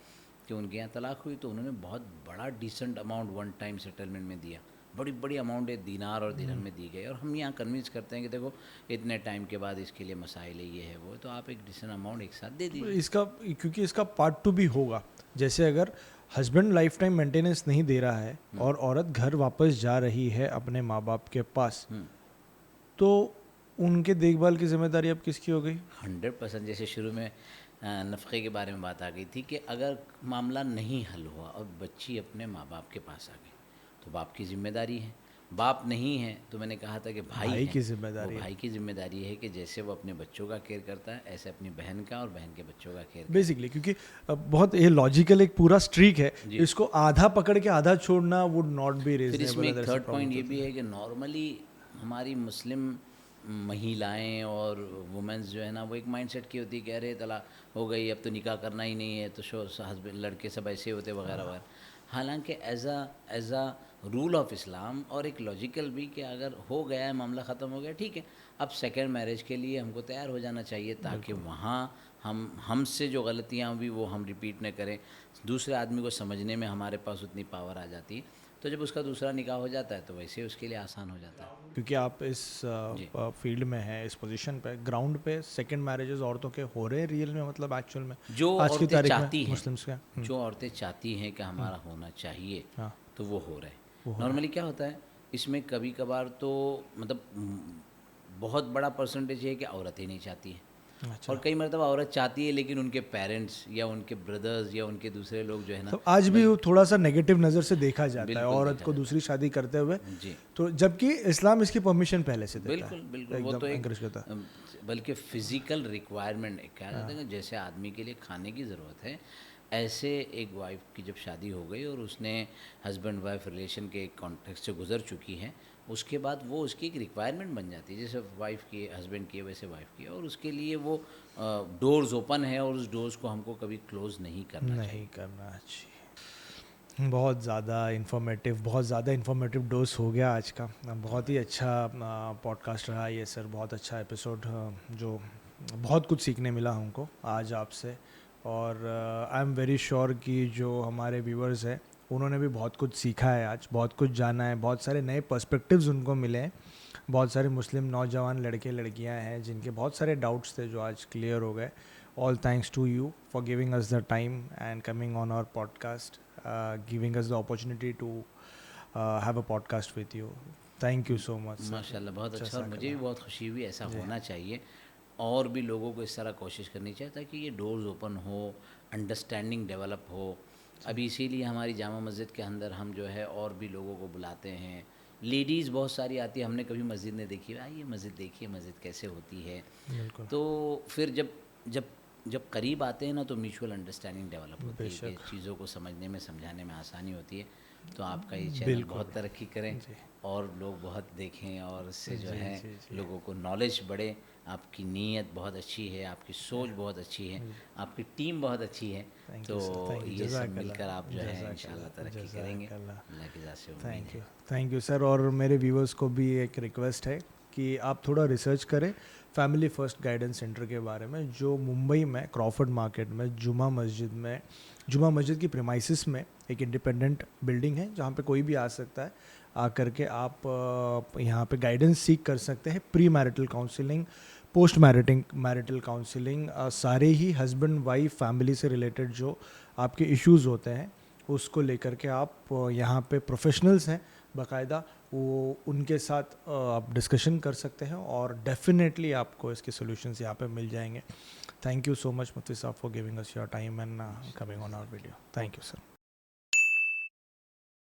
کہ ان کے یہاں طلاق ہوئی تو انہوں نے بہت بڑا ڈیسنٹ اماؤنٹ 1 ٹائم سیٹلمنٹ میں دیا, بڑی بڑی اماؤنٹ دینار اور درہم میں دی گئی, اور ہم یہاں کنوینس کرتے ہیں کہ دیکھو اتنے ٹائم کے بعد اس کے لیے مسائل ہے, یہ ہے وہ, تو آپ ایک ڈیسنٹ اماؤنٹ ایک ساتھ دے دیجیے. اس کا کیونکہ اس کا پارٹ 2 بھی ہوگا, جیسے اگر ہسبینڈ لائف ٹائم مینٹیننس نہیں دے رہا ہے اور عورت گھر واپس جا رہی ہے اپنے ماں باپ کے پاس, تو ان کے دیکھ بھال کی ذمہ داری اب کس کی ہو گئی؟ 100%. جیسے شروع میں نفقے کے بارے میں بات آ گئی تھی کہ اگر معاملہ نہیں حل ہوا اور بچی اپنے ماں باپ کے پاس آ گئی تو باپ کی ذمہ داری ہے. باپ نہیں ہے تو میں نے کہا تھا کہ بھائی کی ذمہ داری, بھائی کی ذمہ داری ہے کہ جیسے وہ اپنے بچوں کا کیئر کرتا ہے ایسے اپنی بہن کا اور بہن کے بچوں کا کیئر کرتا بیسکلی. کیونکہ بہت یہ لاجیکل ایک پورا اسٹریک ہے, جی. اس کو آدھا پکڑ کے آدھا چھوڑنا وڈ ناٹ بی ہے. پھر اس میں ریزنیبل. ایک تھرڈ پوائنٹ یہ بھی ہے کہ نارملی ہماری مسلم مہیلائیں اور وومنس جو ہے نا, وہ ایک مائنڈ سیٹ کی ہوتی ہے کہ ارے طلاق ہو گئی اب تو نکاح کرنا ہی نہیں ہے, تو ہسبینڈ لڑکے سب ایسے ہوتے وغیرہ وغیرہ. حالانکہ ایز اے رول آف اسلام اور ایک لاجیکل بھی کہ اگر ہو گیا ہے معاملہ ختم ہو گیا ٹھیک ہے, اب سیکنڈ میرج کے لیے ہم کو تیار ہو جانا چاہیے تاکہ وہاں ہم سے جو غلطیاں ہوئی وہ ہم ریپیٹ نہ کریں. دوسرے آدمی کو سمجھنے میں ہمارے پاس اتنی پاور آ جاتی ہے, تو جب اس کا دوسرا نکاح ہو جاتا ہے تو ویسے اس کے لیے آسان ہو جاتا ہے. کیونکہ آپ اس فیلڈ میں ہیں, اس پوزیشن پہ, گراؤنڈ پہ سیکنڈ میرجز عورتوں کے ہو رہے ہیں ریئل میں, مطلب ایکچوئل میں جو آج کی عورتیں تاریخ چاہتی میں ہیں, مسلمس کا جو عورتیں چاہتی ہیں کہ ہمارا ہونا چاہیے ہاں تو وہ ہو رہا ہے. نارملی کیا ہوتا ہے اس میں کبھی کبھار تو مطلب بہت بڑا پرسنٹیج ہے کہ عورتیں نہیں چاہتی ہیں, اور کئی مرتبہ عورت چاہتی ہے لیکن ان کے پیرنٹس یا ان کے بردرز یا ان کے دوسرے لوگ جو ہے نا, آج بھی تھوڑا سا نیگیٹو نظر سے دیکھا جاتا ہے عورت دیکھا کو دوسری شادی کرتے ہوئے. جی تو جبکہ اسلام اس کی پرمیشن پہلے سے دیتا ہے, بالکل وہ تو ایک بلکہ فزیکل ریکوائرمنٹ کہا جاتا ہے کہ جیسے آدمی کے لیے کھانے کی ضرورت ہے, ایسے ایک وائف کی جب شادی ہو گئی اور اس نے ہسبینڈ وائف ریلیشن کے ایک کانٹیکسٹ سے گزر چکی ہے, اس کے بعد وہ اس کی ایک ریکوائرمنٹ بن جاتی ہے. جیسے وائف کی ہسبینڈ کی ہے ویسے وائف کی ہے, اور اس کے لیے وہ ڈورز اوپن ہے اور اس ڈورز کو ہم کو کبھی کلوز نہیں کرنا چاہیے. بہت زیادہ انفارمیٹیو ڈوز ہو گیا آج کا. بہت ہی اچھا پوڈ کاسٹ رہا یہ سر, بہت اچھا ایپیسوڈ, جو بہت کچھ سیکھنے ملا ہم کو آج آپ سے. اور آئی ایم ویری شیور کہ جو ہمارے ویورز ہیں انہوں نے بھی بہت کچھ سیکھا ہے آج, بہت کچھ جانا ہے, بہت سارے نئے پرسپیکٹیوز ان کو ملے ہیں. بہت سارے مسلم نوجوان لڑکے لڑکیاں ہیں جن کے بہت سارے ڈاؤٹس تھے جو آج کلیئر ہو گئے. All thanks to you for giving us the time and coming on our podcast, giving us the opportunity to have a podcast with you. Thank you so much. ماشاء اللہ بہت اچھا, اور مجھے بھی بہت خوشی ہوئی. ایسا ہونا چاہیے اور بھی لوگوں کو اس طرح کوشش کرنی چاہیے تاکہ یہ ڈورز اوپن ہو, انڈرسٹینڈنگ ڈیولپ ہو. ابھی اسی لیے ہماری جامع مسجد کے اندر ہم جو ہے اور بھی لوگوں کو بلاتے ہیں. لیڈیز بہت ساری آتی ہے, ہم نے کبھی مسجد نہیں دیکھی, آئیے مسجد دیکھیے مسجد کیسے ہوتی ہے. تو پھر جب قریب آتے ہیں نا تو میوچول انڈرسٹینڈنگ ڈیولپ ہوتی ہے کہ چیزوں کو سمجھنے میں سمجھانے میں آسانی ہوتی ہے. تو آپ کا یہ چینل بہت ترقی کریں اور لوگ بہت دیکھیں اور اس سے جو ہے لوگوں کو نالج بڑھے. آپ کی نیت بہت اچھی ہے, آپ کی سوچ بہت اچھی ہے, آپ کی ٹیم بہت اچھی ہے, تو یہ سب مل کر آپ جو ہے انشاءاللہ ترقی کریں گے. اللہ کی ذات سے امید ہے. تھینک یو سر. اور میرے ویورز کو بھی ایک ریکویسٹ ہے کہ آپ تھوڑا ریسرچ کریں فیملی فرسٹ گائیڈنس سینٹر کے بارے میں, جو ممبئی میں کرافرڈ مارکیٹ میں جمعہ مسجد کی پریمائسس میں ایک انڈیپینڈنٹ بلڈنگ ہے جہاں پہ کوئی بھی آ سکتا ہے. آ کر کے آپ یہاں پہ گائیڈنس سیکھ کر سکتے ہیں, pre marital counselling, post marital counselling, سارے ہی ہسبینڈ وائف فیملی سے ریلیٹڈ جو آپ کے ایشوز ہوتے ہیں اس کو لے کر کے آپ یہاں پہ پروفیشنلز ہیں باقاعدہ, وہ ان کے ساتھ آپ ڈسکشن کر سکتے ہیں اور ڈیفینیٹلی آپ کو اس کے سولوشنز یہاں پہ مل جائیں گے. تھینک یو سو مچ مفتی صاحب for giving us your time and coming on our video. Thank you sir.